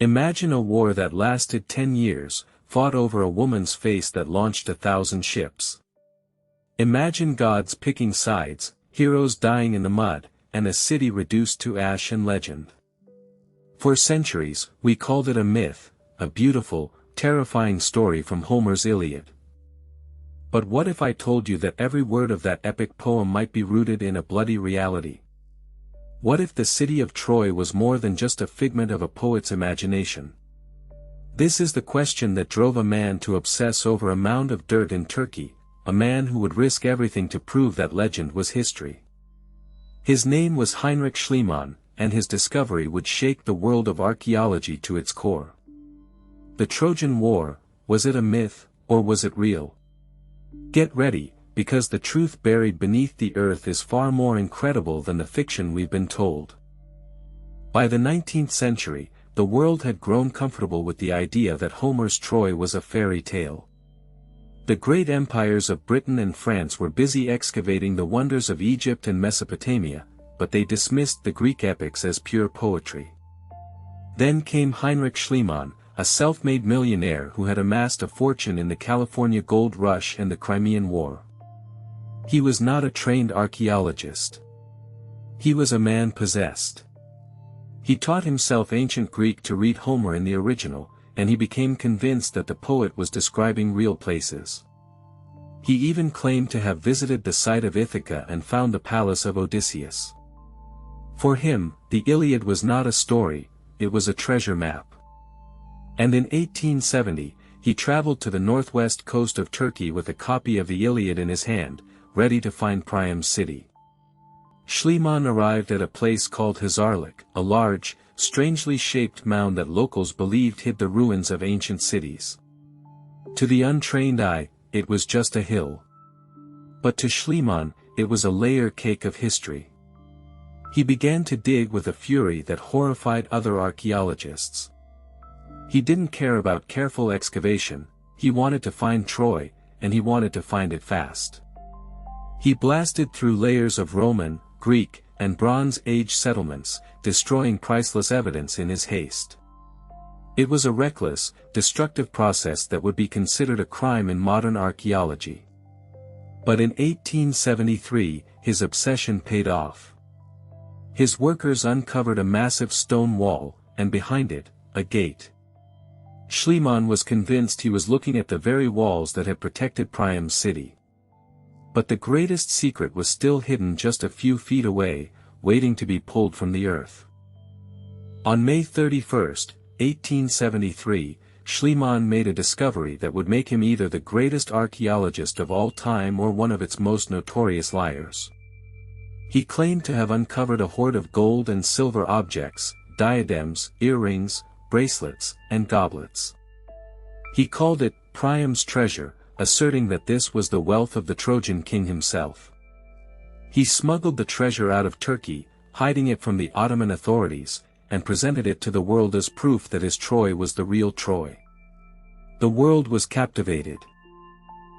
Imagine a war that lasted 10 years, fought over a woman's face that launched 1,000 ships. Imagine gods picking sides, heroes dying in the mud, and a city reduced to ash and legend. For centuries, we called it a myth, a beautiful, terrifying story from Homer's Iliad. But what if I told you that every word of that epic poem might be rooted in a bloody reality? What if the city of Troy was more than just a figment of a poet's imagination? This is the question that drove a man to obsess over a mound of dirt in Turkey, a man who would risk everything to prove that legend was history. His name was Heinrich Schliemann, and his discovery would shake the world of archaeology to its core. The Trojan War, was it a myth, or was it real? Get ready, because the truth buried beneath the earth is far more incredible than the fiction we've been told. By the 19th century, the world had grown comfortable with the idea that Homer's Troy was a fairy tale. The great empires of Britain and France were busy excavating the wonders of Egypt and Mesopotamia, but they dismissed the Greek epics as pure poetry. Then came Heinrich Schliemann, a self-made millionaire who had amassed a fortune in the California Gold Rush and the Crimean War. He was not a trained archaeologist. He was a man possessed. He taught himself ancient Greek to read Homer in the original, and he became convinced that the poet was describing real places. He even claimed to have visited the site of Ithaca and found the palace of Odysseus. For him, the Iliad was not a story, it was a treasure map. And in 1870, he traveled to the northwest coast of Turkey with a copy of the Iliad in his hand, ready to find Priam's city. Schliemann arrived at a place called Hazarlik, a large, strangely shaped mound that locals believed hid the ruins of ancient cities. To the untrained eye, it was just a hill. But to Schliemann, it was a layer cake of history. He began to dig with a fury that horrified other archaeologists. He didn't care about careful excavation, he wanted to find Troy, and he wanted to find it fast. He blasted through layers of Roman, Greek, and Bronze Age settlements, destroying priceless evidence in his haste. It was a reckless, destructive process that would be considered a crime in modern archaeology. But in 1873, his obsession paid off. His workers uncovered a massive stone wall, and behind it, a gate. Schliemann was convinced he was looking at the very walls that had protected Priam's city. But the greatest secret was still hidden just a few feet away, waiting to be pulled from the earth. On May 31, 1873, Schliemann made a discovery that would make him either the greatest archaeologist of all time or one of its most notorious liars. He claimed to have uncovered a hoard of gold and silver objects, diadems, earrings, bracelets, and goblets. He called it Priam's treasure, asserting that this was the wealth of the Trojan king himself. He smuggled the treasure out of Turkey, hiding it from the Ottoman authorities, and presented it to the world as proof that his Troy was the real Troy. The world was captivated.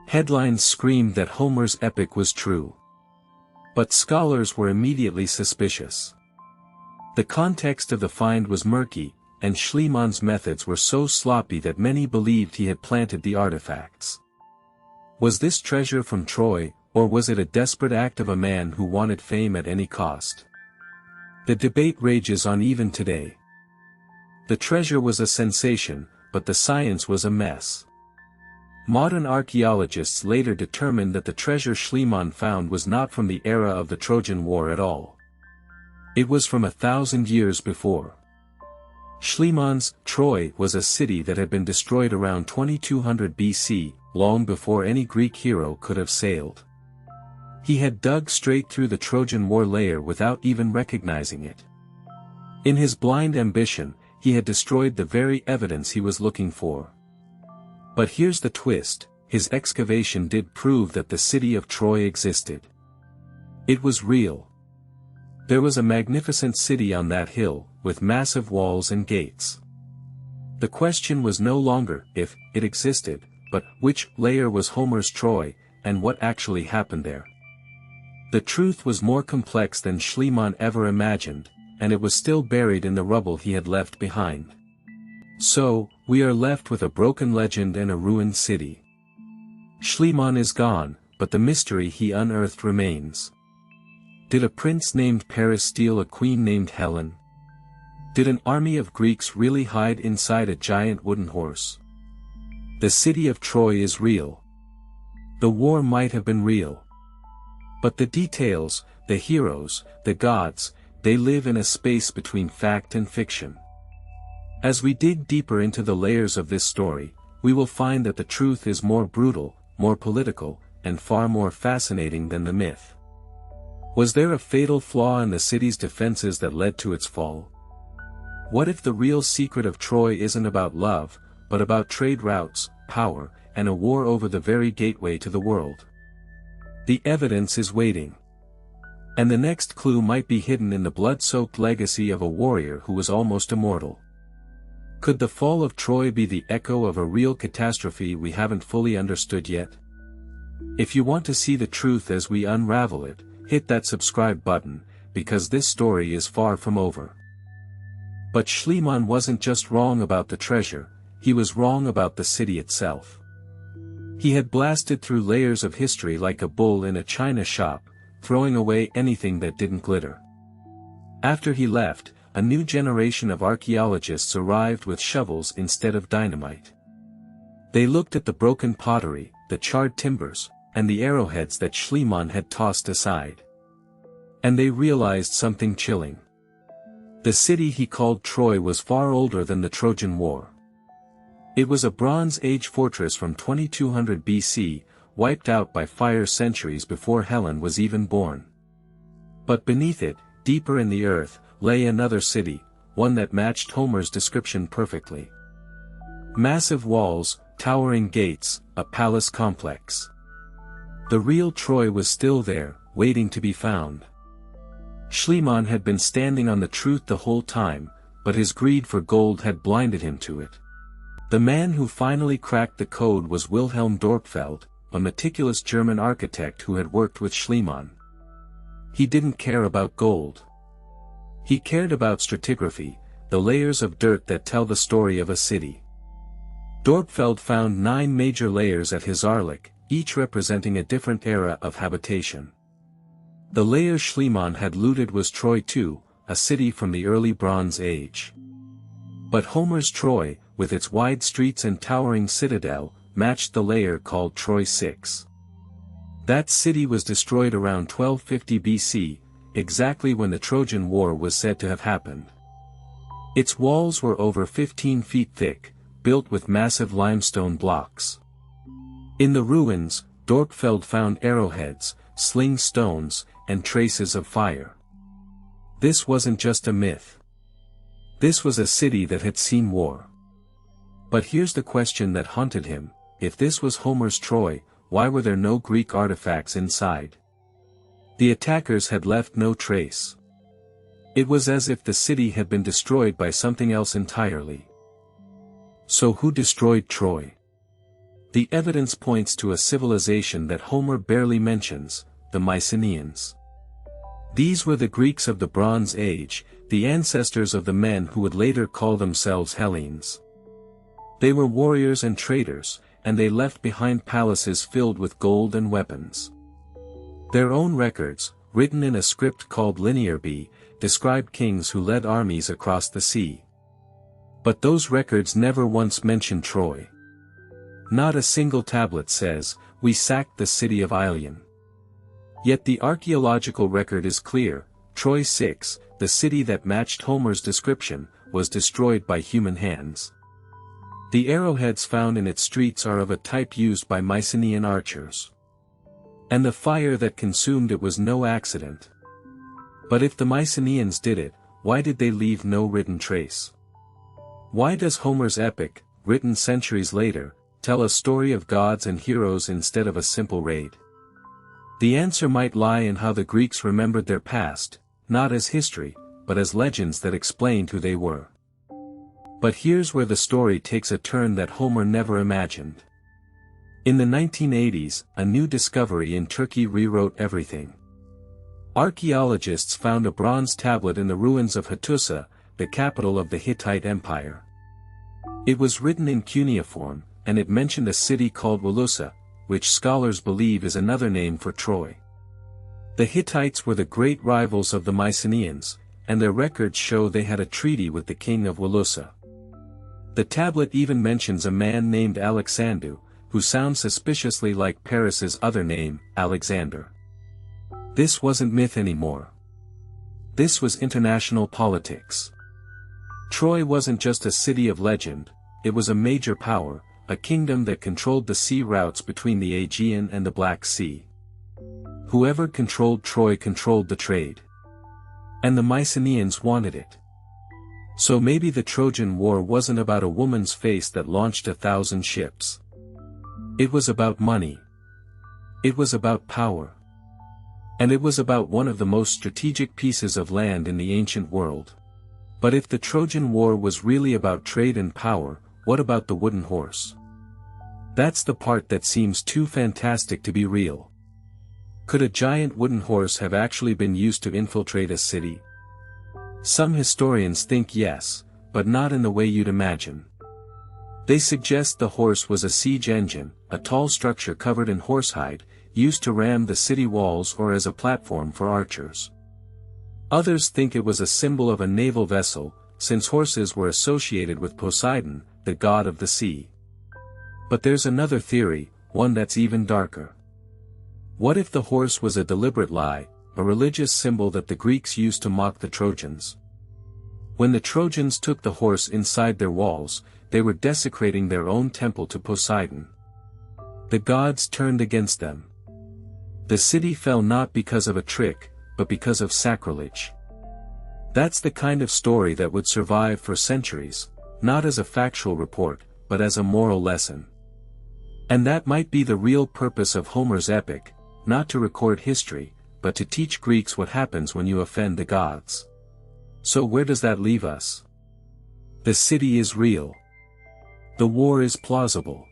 Headlines screamed that Homer's epic was true. But scholars were immediately suspicious. The context of the find was murky, and Schliemann's methods were so sloppy that many believed he had planted the artifacts. Was this treasure from Troy, or was it a desperate act of a man who wanted fame at any cost? The debate rages on even today. The treasure was a sensation, but the science was a mess. Modern archaeologists later determined that the treasure Schliemann found was not from the era of the Trojan War at all. It was from 1,000 years before. Schliemann's Troy was a city that had been destroyed around 2200 BC, long before any Greek hero could have sailed. He had dug straight through the Trojan War layer without even recognizing it. In his blind ambition, he had destroyed the very evidence he was looking for. But here's the twist, his excavation did prove that the city of Troy existed. It was real. There was a magnificent city on that hill, with massive walls and gates. The question was no longer if it existed, but which layer was Homer's Troy, and what actually happened there. The truth was more complex than Schliemann ever imagined, and it was still buried in the rubble he had left behind. So, we are left with a broken legend and a ruined city. Schliemann is gone, but the mystery he unearthed remains. Did a prince named Paris steal a queen named Helen? Did an army of Greeks really hide inside a giant wooden horse? The city of Troy is real. The war might have been real. But the details, the heroes, the gods, they live in a space between fact and fiction. As we dig deeper into the layers of this story, we will find that the truth is more brutal, more political, and far more fascinating than the myth. Was there a fatal flaw in the city's defenses that led to its fall? What if the real secret of Troy isn't about love, but about trade routes, power, and a war over the very gateway to the world? The evidence is waiting. And the next clue might be hidden in the blood-soaked legacy of a warrior who was almost immortal. Could the fall of Troy be the echo of a real catastrophe we haven't fully understood yet? If you want to see the truth as we unravel it, hit that subscribe button, because this story is far from over. But Schliemann wasn't just wrong about the treasure, he was wrong about the city itself. He had blasted through layers of history like a bull in a china shop, throwing away anything that didn't glitter. After he left, a new generation of archaeologists arrived with shovels instead of dynamite. They looked at the broken pottery, the charred timbers, and the arrowheads that Schliemann had tossed aside. And they realized something chilling. The city he called Troy was far older than the Trojan War. It was a Bronze Age fortress from 2200 BC, wiped out by fire centuries before Helen was even born. But beneath it, deeper in the earth, lay another city, one that matched Homer's description perfectly. Massive walls, towering gates, a palace complex. The real Troy was still there, waiting to be found. Schliemann had been standing on the truth the whole time, but his greed for gold had blinded him to it. The man who finally cracked the code was Wilhelm Dorpfeld, a meticulous German architect who had worked with Schliemann. He didn't care about gold. He cared about stratigraphy, the layers of dirt that tell the story of a city. Dorpfeld found 9 major layers at Hizarlik, each representing a different era of habitation. The layer Schliemann had looted was Troy II, a city from the early Bronze Age. But Homer's Troy, with its wide streets and towering citadel, matched the layer called Troy VI. That city was destroyed around 1250 BC, exactly when the Trojan War was said to have happened. Its walls were over 15 feet thick, built with massive limestone blocks. In the ruins, Dorpfeld found arrowheads, sling stones, and traces of fire. This wasn't just a myth. This was a city that had seen war. But here's the question that haunted him: if this was Homer's Troy, why were there no Greek artifacts inside? The attackers had left no trace. It was as if the city had been destroyed by something else entirely. So who destroyed Troy? The evidence points to a civilization that Homer barely mentions, the Mycenaeans. These were the Greeks of the Bronze Age, the ancestors of the men who would later call themselves Hellenes. They were warriors and traders, and they left behind palaces filled with gold and weapons. Their own records, written in a script called Linear B, describe kings who led armies across the sea. But those records never once mention Troy. Not a single tablet says, "We sacked the city of Ilion." Yet the archaeological record is clear: Troy VI, the city that matched Homer's description, was destroyed by human hands. The arrowheads found in its streets are of a type used by Mycenaean archers. And the fire that consumed it was no accident. But if the Mycenaeans did it, why did they leave no written trace? Why does Homer's epic, written centuries later, tell a story of gods and heroes instead of a simple raid? The answer might lie in how the Greeks remembered their past, not as history, but as legends that explained who they were. But here's where the story takes a turn that Homer never imagined. In the 1980s, a new discovery in Turkey rewrote everything. Archaeologists found a bronze tablet in the ruins of Hattusa, the capital of the Hittite Empire. It was written in cuneiform, and it mentioned a city called Walusa, which scholars believe is another name for Troy. The Hittites were the great rivals of the Mycenaeans, and their records show they had a treaty with the king of Walusa. The tablet even mentions a man named Alexander, who sounds suspiciously like Paris's other name, Alexander. This wasn't myth anymore. This was international politics. Troy wasn't just a city of legend, it was a major power, a kingdom that controlled the sea routes between the Aegean and the Black Sea. Whoever controlled Troy controlled the trade. And the Mycenaeans wanted it. So maybe the Trojan War wasn't about a woman's face that launched 1,000 ships. It was about money. It was about power. And it was about one of the most strategic pieces of land in the ancient world. But if the Trojan War was really about trade and power, what about the wooden horse? That's the part that seems too fantastic to be real. Could a giant wooden horse have actually been used to infiltrate a city? Some historians think yes, but not in the way you'd imagine. They suggest the horse was a siege engine, a tall structure covered in horsehide, used to ram the city walls or as a platform for archers. Others think it was a symbol of a naval vessel, since horses were associated with Poseidon, the god of the sea. But there's another theory, one that's even darker. What if the horse was a deliberate lie, a religious symbol that the Greeks used to mock the Trojans? When the Trojans took the horse inside their walls, they were desecrating their own temple to Poseidon. The gods turned against them. The city fell not because of a trick, but because of sacrilege. That's the kind of story that would survive for centuries, not as a factual report, but as a moral lesson. And that might be the real purpose of Homer's epic, not to record history, but to teach Greeks what happens when you offend the gods. So where does that leave us? The city is real. The war is plausible.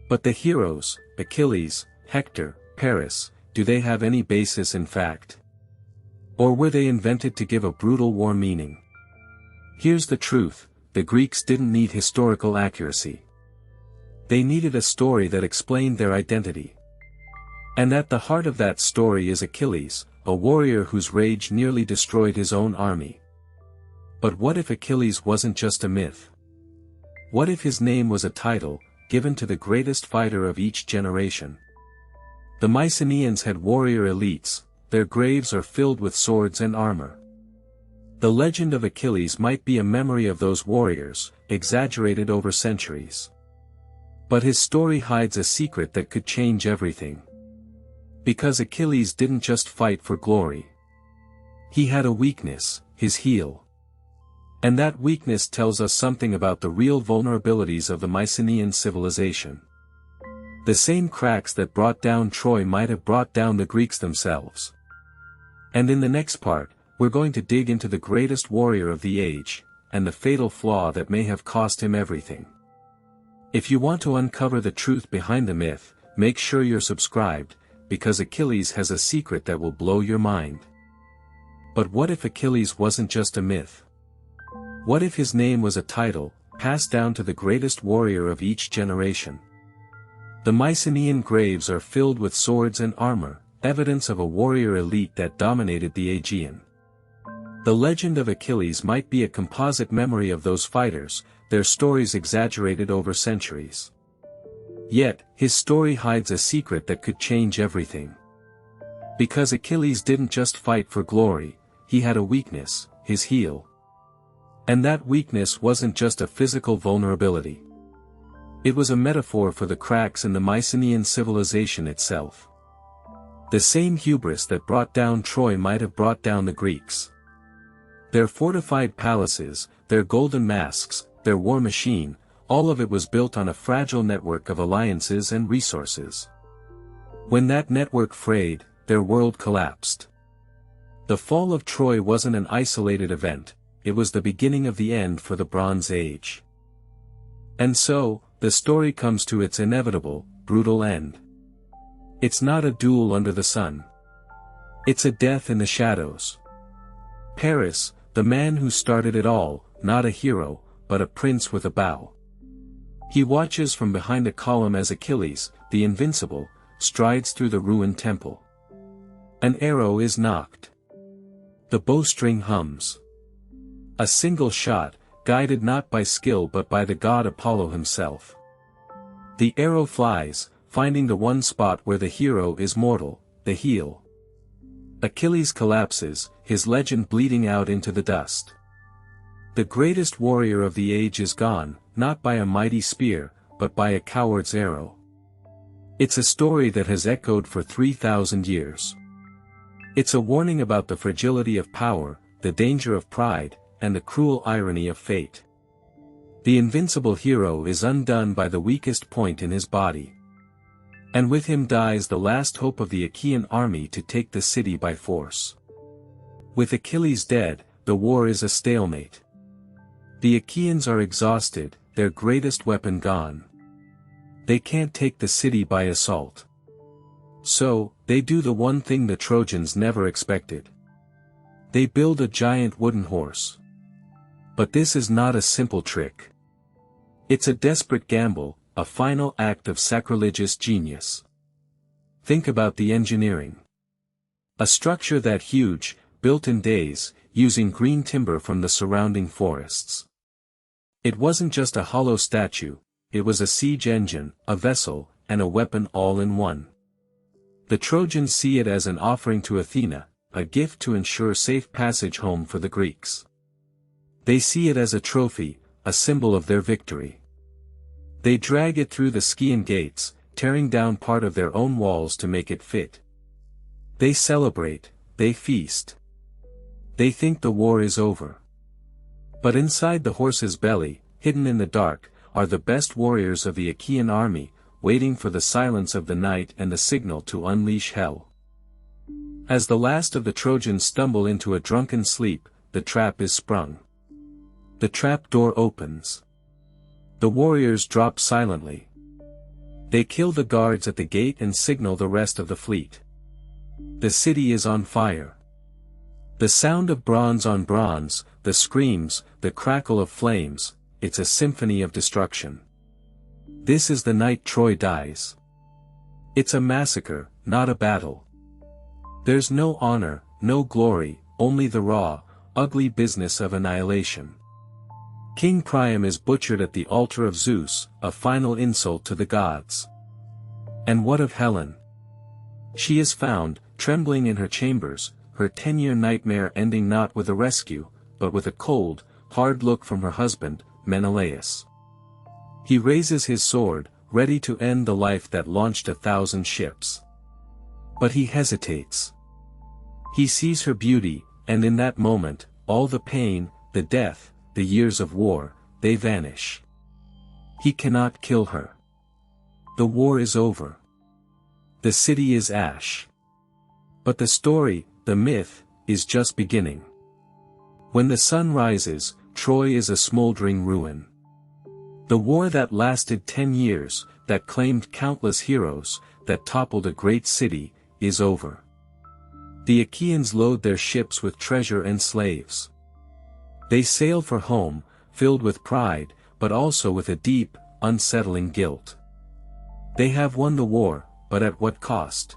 But the heroes, Achilles, Hector, Paris, do they have any basis in fact? Or were they invented to give a brutal war meaning? Here's the truth, the Greeks didn't need historical accuracy. They needed a story that explained their identity. And at the heart of that story is Achilles, a warrior whose rage nearly destroyed his own army. But what if Achilles wasn't just a myth? What if his name was a title, given to the greatest fighter of each generation? The Mycenaeans had warrior elites, their graves are filled with swords and armor. The legend of Achilles might be a memory of those warriors, exaggerated over centuries. But his story hides a secret that could change everything. Because Achilles didn't just fight for glory. He had a weakness, his heel. And that weakness tells us something about the real vulnerabilities of the Mycenaean civilization. The same cracks that brought down Troy might have brought down the Greeks themselves. And in the next part, we're going to dig into the greatest warrior of the age, and the fatal flaw that may have cost him everything. If you want to uncover the truth behind the myth, make sure you're subscribed, because Achilles has a secret that will blow your mind. But what if Achilles wasn't just a myth? What if his name was a title, passed down to the greatest warrior of each generation? The Mycenaean graves are filled with swords and armor, evidence of a warrior elite that dominated the Aegean. The legend of Achilles might be a composite memory of those fighters, their stories exaggerated over centuries. Yet, his story hides a secret that could change everything. Because Achilles didn't just fight for glory, he had a weakness, his heel. And that weakness wasn't just a physical vulnerability. It was a metaphor for the cracks in the Mycenaean civilization itself. The same hubris that brought down Troy might have brought down the Greeks. Their fortified palaces, their golden masks, their war machine, all of it was built on a fragile network of alliances and resources. When that network frayed, their world collapsed. The fall of Troy wasn't an isolated event, it was the beginning of the end for the Bronze Age. And so, the story comes to its inevitable, brutal end. It's not a duel under the sun. It's a death in the shadows. Paris, the man who started it all, not a hero, but a prince with a bow. He watches from behind a column as Achilles, the invincible, strides through the ruined temple. An arrow is knocked. The bowstring hums. A single shot, guided not by skill but by the god Apollo himself. The arrow flies, finding the one spot where the hero is mortal, the heel. Achilles collapses, his legend bleeding out into the dust. The greatest warrior of the age is gone, not by a mighty spear, but by a coward's arrow. It's a story that has echoed for 3,000 years. It's a warning about the fragility of power, the danger of pride, and the cruel irony of fate. The invincible hero is undone by the weakest point in his body. And with him dies the last hope of the Achaean army to take the city by force. With Achilles dead, the war is a stalemate. The Achaeans are exhausted, their greatest weapon gone. They can't take the city by assault. So, they do the one thing the Trojans never expected. They build a giant wooden horse. But this is not a simple trick. It's a desperate gamble, a final act of sacrilegious genius. Think about the engineering. A structure that huge, built in days, using green timber from the surrounding forests. It wasn't just a hollow statue, it was a siege engine, a vessel, and a weapon all in one. The Trojans see it as an offering to Athena, a gift to ensure safe passage home for the Greeks. They see it as a trophy, a symbol of their victory. They drag it through the Scaean gates, tearing down part of their own walls to make it fit. They celebrate, they feast. They think the war is over. But inside the horse's belly, hidden in the dark, are the best warriors of the Achaean army, waiting for the silence of the night and the signal to unleash hell. As the last of the Trojans stumble into a drunken sleep, the trap is sprung. The trap door opens. The warriors drop silently. They kill the guards at the gate and signal the rest of the fleet. The city is on fire. The sound of bronze on bronze, the screams, the crackle of flames, it's a symphony of destruction. This is the night Troy dies. It's a massacre, not a battle. There's no honor, no glory, only the raw, ugly business of annihilation. King Priam is butchered at the altar of Zeus, a final insult to the gods. And what of Helen? She is found, trembling in her chambers, her 10-year nightmare ending not with a rescue, but with a cold, hard look from her husband, Menelaus. He raises his sword, ready to end the life that launched 1,000 ships. But he hesitates. He sees her beauty, and in that moment, all the pain, the death, the years of war, they vanish. He cannot kill her. The war is over. The city is ash. But the story, the myth, is just beginning. When the sun rises, Troy is a smoldering ruin. The war that lasted 10 years, that claimed countless heroes, that toppled a great city, is over. The Achaeans load their ships with treasure and slaves. They sail for home, filled with pride, but also with a deep, unsettling guilt. They have won the war, but at what cost?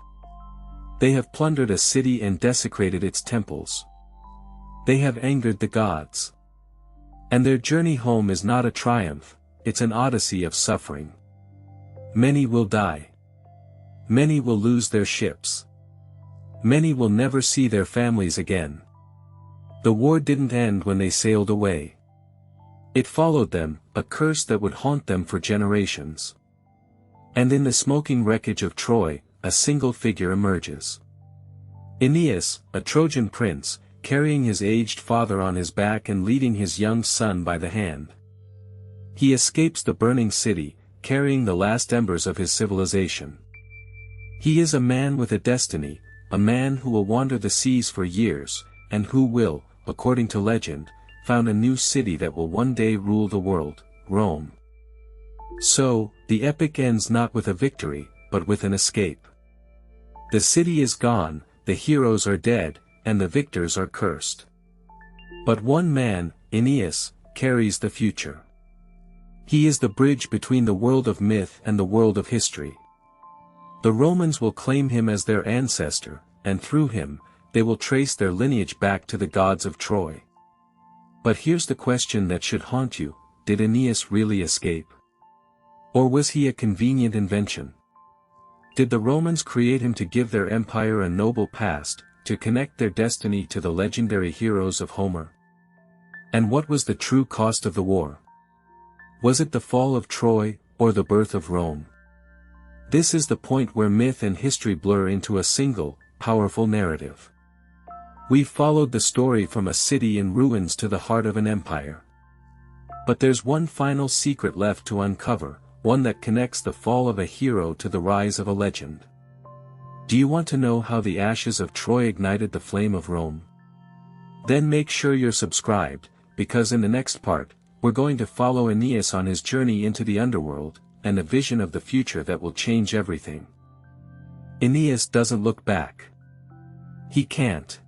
They have plundered a city and desecrated its temples. They have angered the gods. And their journey home is not a triumph, it's an odyssey of suffering. Many will die. Many will lose their ships. Many will never see their families again. The war didn't end when they sailed away. It followed them, a curse that would haunt them for generations. And in the smoking wreckage of Troy, a single figure emerges. Aeneas, a Trojan prince, carrying his aged father on his back and leading his young son by the hand. He escapes the burning city, carrying the last embers of his civilization. He is a man with a destiny, a man who will wander the seas for years, and who will, according to legend, found a new city that will one day rule the world, Rome. So, the epic ends not with a victory, but with an escape. The city is gone, the heroes are dead, and the victors are cursed. But one man, Aeneas, carries the future. He is the bridge between the world of myth and the world of history. The Romans will claim him as their ancestor, and through him, they will trace their lineage back to the gods of Troy. But here's the question that should haunt you: did Aeneas really escape? Or was he a convenient invention? Did the Romans create him to give their empire a noble past, to connect their destiny to the legendary heroes of Homer? And what was the true cost of the war? Was it the fall of Troy, or the birth of Rome? This is the point where myth and history blur into a single, powerful narrative. We've followed the story from a city in ruins to the heart of an empire. But there's one final secret left to uncover, one that connects the fall of a hero to the rise of a legend. Do you want to know how the ashes of Troy ignited the flame of Rome? Then make sure you're subscribed, because in the next part, we're going to follow Aeneas on his journey into the underworld, and a vision of the future that will change everything. Aeneas doesn't look back. He can't.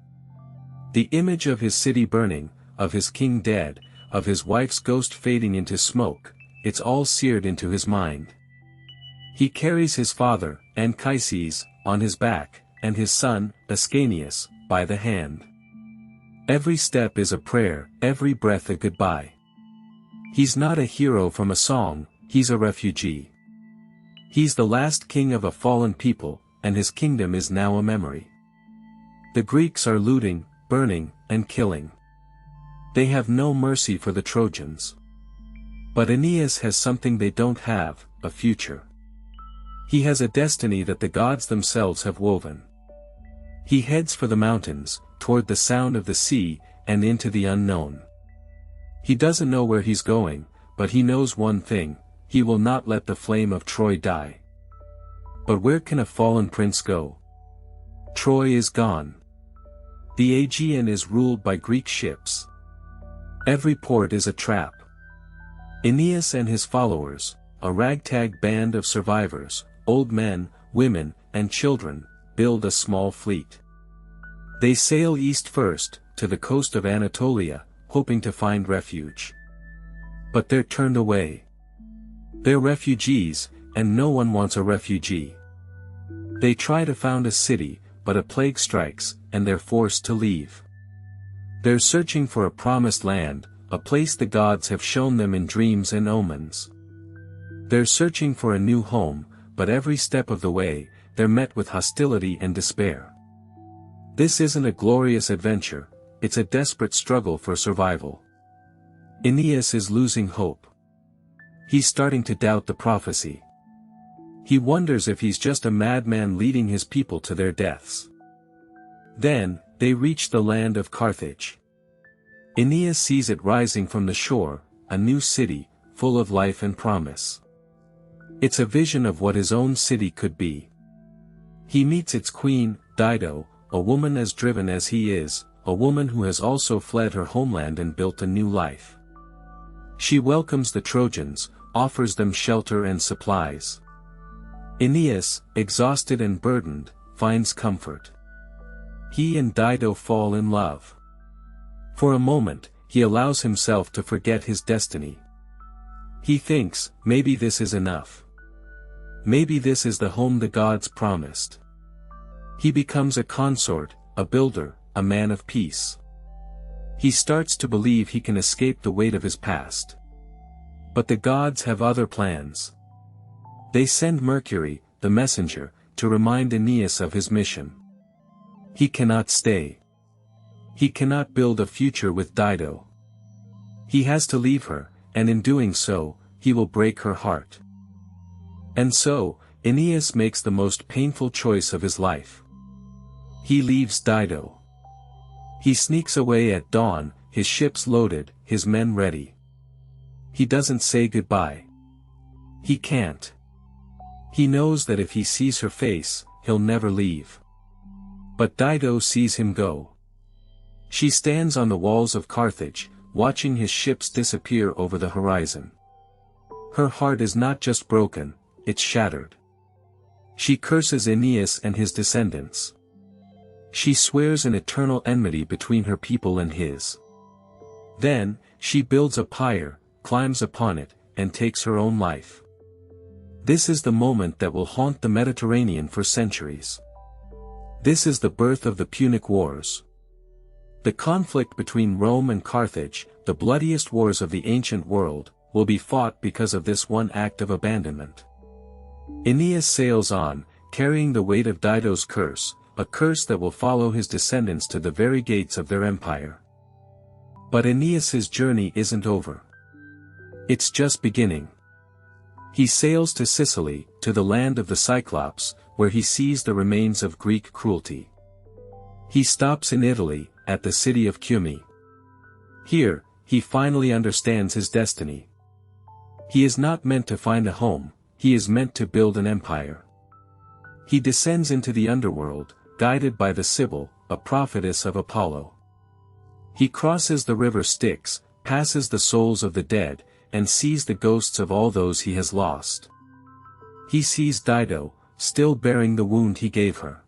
The image of his city burning, of his king dead, of his wife's ghost fading into smoke, it's all seared into his mind. He carries his father, Anchises, on his back, and his son, Ascanius, by the hand. Every step is a prayer, every breath a goodbye. He's not a hero from a song, he's a refugee. He's the last king of a fallen people, and his kingdom is now a memory. The Greeks are looting, burning, and killing. They have no mercy for the Trojans. But Aeneas has something they don't have, a future. He has a destiny that the gods themselves have woven. He heads for the mountains, toward the sound of the sea, and into the unknown. He doesn't know where he's going, but he knows one thing: he will not let the flame of Troy die. But where can a fallen prince go? Troy is gone. The Aegean is ruled by Greek ships. Every port is a trap. Aeneas and his followers, a ragtag band of survivors, old men, women, and children, build a small fleet. They sail east first, to the coast of Anatolia, hoping to find refuge. But they're turned away. They're refugees, and no one wants a refugee. They try to found a city, but a plague strikes, and they're forced to leave. They're searching for a promised land, a place the gods have shown them in dreams and omens. They're searching for a new home, but every step of the way, they're met with hostility and despair. This isn't a glorious adventure, it's a desperate struggle for survival. Aeneas is losing hope. He's starting to doubt the prophecy. He wonders if he's just a madman leading his people to their deaths. Then, they reach the land of Carthage. Aeneas sees it rising from the shore, a new city, full of life and promise. It's a vision of what his own city could be. He meets its queen, Dido, a woman as driven as he is, a woman who has also fled her homeland and built a new life. She welcomes the Trojans, offers them shelter and supplies. Aeneas, exhausted and burdened, finds comfort. He and Dido fall in love. For a moment, he allows himself to forget his destiny. He thinks, maybe this is enough. Maybe this is the home the gods promised. He becomes a consort, a builder, a man of peace. He starts to believe he can escape the weight of his past. But the gods have other plans. They send Mercury, the messenger, to remind Aeneas of his mission. He cannot stay. He cannot build a future with Dido. He has to leave her, and in doing so, he will break her heart. And so, Aeneas makes the most painful choice of his life. He leaves Dido. He sneaks away at dawn, his ships loaded, his men ready. He doesn't say goodbye. He can't. He knows that if he sees her face, he'll never leave. But Dido sees him go. She stands on the walls of Carthage, watching his ships disappear over the horizon. Her heart is not just broken, it's shattered. She curses Aeneas and his descendants. She swears an eternal enmity between her people and his. Then, she builds a pyre, climbs upon it, and takes her own life. This is the moment that will haunt the Mediterranean for centuries. This is the birth of the Punic Wars. The conflict between Rome and Carthage, the bloodiest wars of the ancient world, will be fought because of this one act of abandonment. Aeneas sails on, carrying the weight of Dido's curse, a curse that will follow his descendants to the very gates of their empire. But Aeneas's journey isn't over. It's just beginning. He sails to Sicily, to the land of the Cyclops, where he sees the remains of Greek cruelty. He stops in Italy, at the city of Cumae. Here, he finally understands his destiny. He is not meant to find a home, he is meant to build an empire. He descends into the underworld, guided by the Sibyl, a prophetess of Apollo. He crosses the river Styx, passes the souls of the dead, and sees the ghosts of all those he has lost. He sees Dido, still bearing the wound he gave her.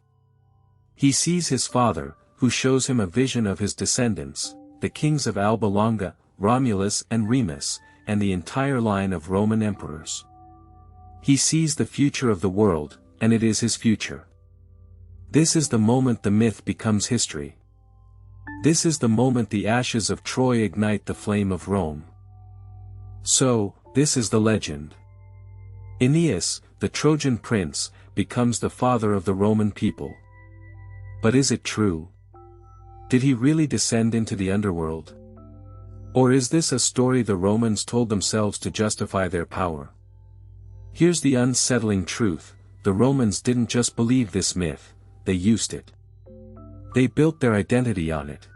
He sees his father, who shows him a vision of his descendants, the kings of Alba Longa, Romulus and Remus, and the entire line of Roman emperors. He sees the future of the world, and it is his future. This is the moment the myth becomes history. This is the moment the ashes of Troy ignite the flame of Rome. So, this is the legend. Aeneas, the Trojan prince, becomes the father of the Roman people. But is it true? Did he really descend into the underworld? Or is this a story the Romans told themselves to justify their power? Here's the unsettling truth, the Romans didn't just believe this myth, they used it. They built their identity on it.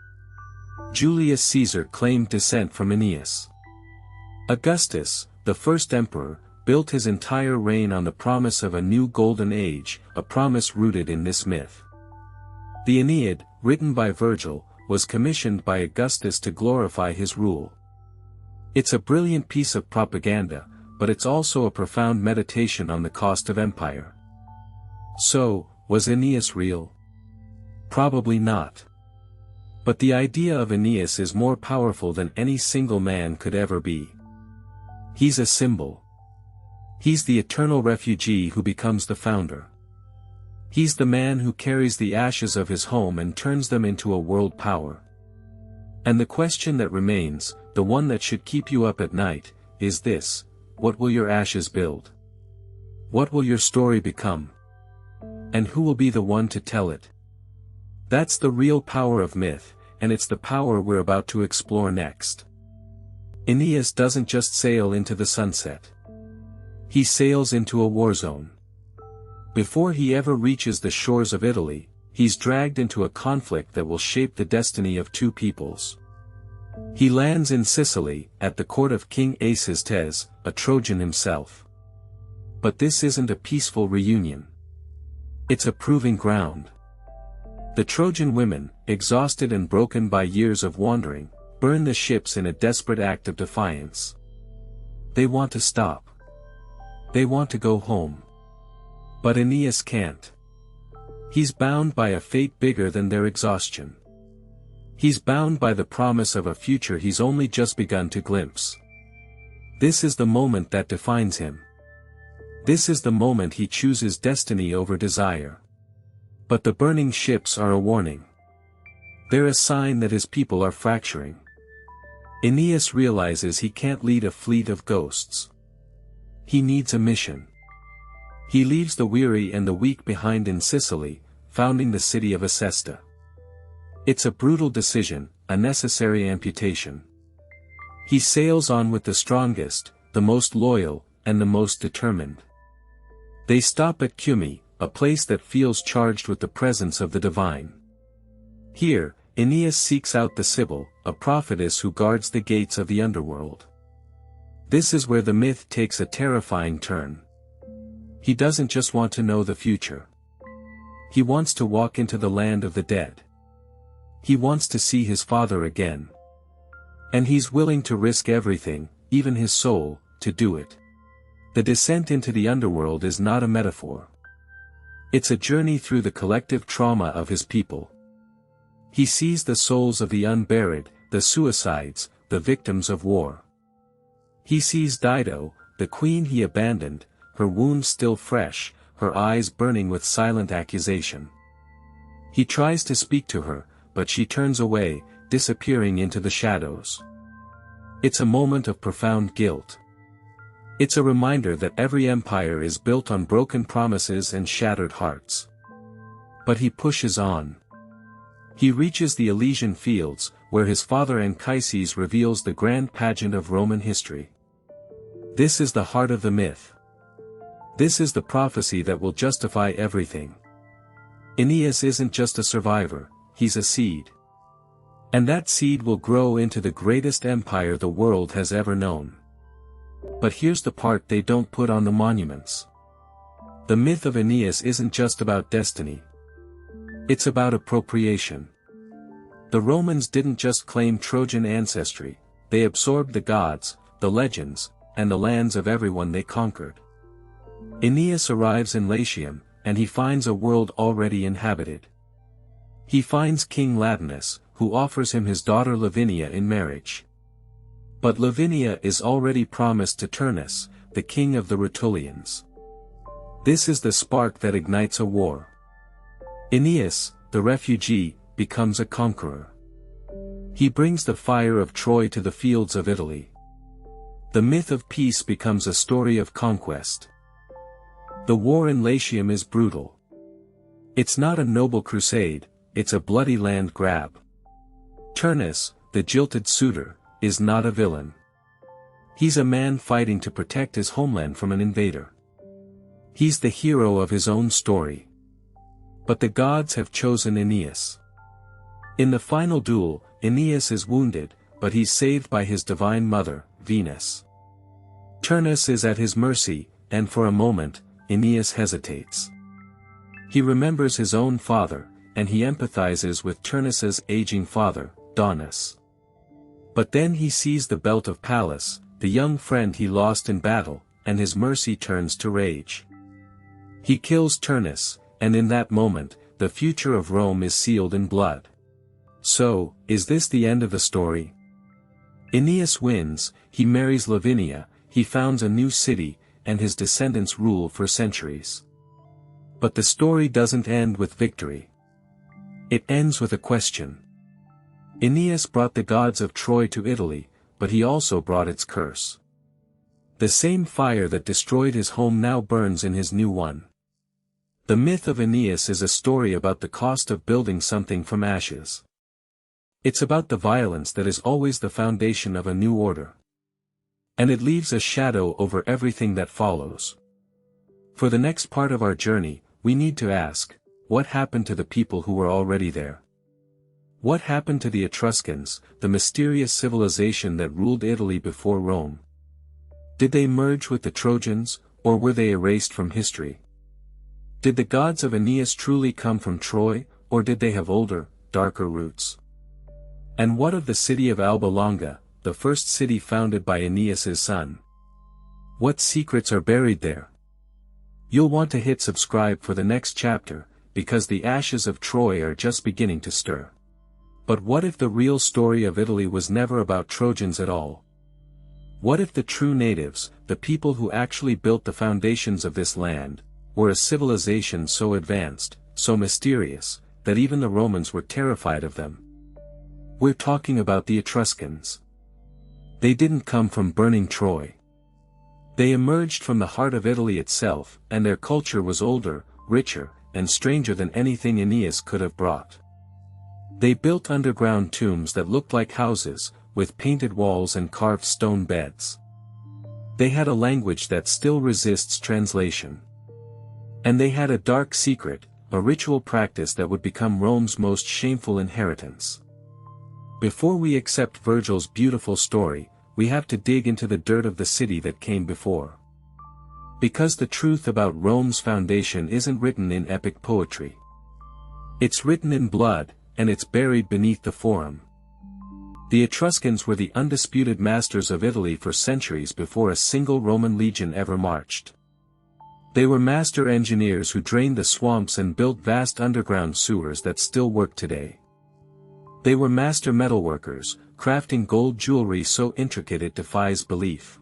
Julius Caesar claimed descent from Aeneas. Augustus, the first emperor, built his entire reign on the promise of a new golden age, a promise rooted in this myth. The Aeneid, written by Virgil, was commissioned by Augustus to glorify his rule. It's a brilliant piece of propaganda, but it's also a profound meditation on the cost of empire. So, was Aeneas real? Probably not. But the idea of Aeneas is more powerful than any single man could ever be. He's a symbol. He's the eternal refugee who becomes the founder. He's the man who carries the ashes of his home and turns them into a world power. And the question that remains, the one that should keep you up at night, is this: what will your ashes build? What will your story become? And who will be the one to tell it? That's the real power of myth, and it's the power we're about to explore next. Aeneas doesn't just sail into the sunset. He sails into a war zone. Before he ever reaches the shores of Italy, he's dragged into a conflict that will shape the destiny of two peoples. He lands in Sicily, at the court of King Acestes, a Trojan himself. But this isn't a peaceful reunion. It's a proving ground. The Trojan women, exhausted and broken by years of wandering, burn the ships in a desperate act of defiance. They want to stop. They want to go home. But Aeneas can't. He's bound by a fate bigger than their exhaustion. He's bound by the promise of a future he's only just begun to glimpse. This is the moment that defines him. This is the moment he chooses destiny over desire. But the burning ships are a warning. They're a sign that his people are fracturing. Aeneas realizes he can't lead a fleet of ghosts. He needs a mission. He leaves the weary and the weak behind in Sicily, founding the city of Acesta. It's a brutal decision, a necessary amputation. He sails on with the strongest, the most loyal, and the most determined. They stop at Cumae, a place that feels charged with the presence of the divine. Here, Aeneas seeks out the Sibyl, a prophetess who guards the gates of the underworld. This is where the myth takes a terrifying turn. He doesn't just want to know the future. He wants to walk into the land of the dead. He wants to see his father again. And he's willing to risk everything, even his soul, to do it. The descent into the underworld is not a metaphor. It's a journey through the collective trauma of his people. He sees the souls of the unburied, the suicides, the victims of war. He sees Dido, the queen he abandoned, her wounds still fresh, her eyes burning with silent accusation. He tries to speak to her, but she turns away, disappearing into the shadows. It's a moment of profound guilt. It's a reminder that every empire is built on broken promises and shattered hearts. But he pushes on. He reaches the Elysian fields, where his father Anchises reveals the grand pageant of Roman history. This is the heart of the myth. This is the prophecy that will justify everything. Aeneas isn't just a survivor, he's a seed. And that seed will grow into the greatest empire the world has ever known. But here's the part they don't put on the monuments. The myth of Aeneas isn't just about destiny. It's about appropriation. The Romans didn't just claim Trojan ancestry, they absorbed the gods, the legends, and the lands of everyone they conquered. Aeneas arrives in Latium, and he finds a world already inhabited. He finds King Latinus, who offers him his daughter Lavinia in marriage. But Lavinia is already promised to Turnus, the king of the Rutulians. This is the spark that ignites a war. Aeneas, the refugee, becomes a conqueror. He brings the fire of Troy to the fields of Italy. The myth of peace becomes a story of conquest. The war in Latium is brutal. It's not a noble crusade, it's a bloody land grab. Turnus, the jilted suitor, is not a villain. He's a man fighting to protect his homeland from an invader. He's the hero of his own story. But the gods have chosen Aeneas. In the final duel, Aeneas is wounded, but he's saved by his divine mother, Venus. Turnus is at his mercy, and for a moment, Aeneas hesitates. He remembers his own father, and he empathizes with Turnus's aging father, Daunus. But then he sees the belt of Pallas, the young friend he lost in battle, and his mercy turns to rage. He kills Turnus, and in that moment, the future of Rome is sealed in blood. So, is this the end of the story? Aeneas wins, he marries Lavinia, he founds a new city, and his descendants rule for centuries. But the story doesn't end with victory. It ends with a question. Aeneas brought the gods of Troy to Italy, but he also brought its curse. The same fire that destroyed his home now burns in his new one. The myth of Aeneas is a story about the cost of building something from ashes. It's about the violence that is always the foundation of a new order. And it leaves a shadow over everything that follows. For the next part of our journey, we need to ask, what happened to the people who were already there? What happened to the Etruscans, the mysterious civilization that ruled Italy before Rome? Did they merge with the Trojans, or were they erased from history? Did the gods of Aeneas truly come from Troy, or did they have older, darker roots? And what of the city of Alba Longa, the first city founded by Aeneas's son? What secrets are buried there? You'll want to hit subscribe for the next chapter, because the ashes of Troy are just beginning to stir. But what if the real story of Italy was never about Trojans at all? What if the true natives, the people who actually built the foundations of this land, were a civilization so advanced, so mysterious, that even the Romans were terrified of them? We're talking about the Etruscans. They didn't come from burning Troy. They emerged from the heart of Italy itself, and their culture was older, richer, and stranger than anything Aeneas could have brought. They built underground tombs that looked like houses, with painted walls and carved stone beds. They had a language that still resists translation. And they had a dark secret, a ritual practice that would become Rome's most shameful inheritance. Before we accept Virgil's beautiful story, we have to dig into the dirt of the city that came before. Because the truth about Rome's foundation isn't written in epic poetry. It's written in blood, and it's buried beneath the Forum. The Etruscans were the undisputed masters of Italy for centuries before a single Roman legion ever marched. They were master engineers who drained the swamps and built vast underground sewers that still work today. They were master metalworkers, crafting gold jewelry so intricate it defies belief.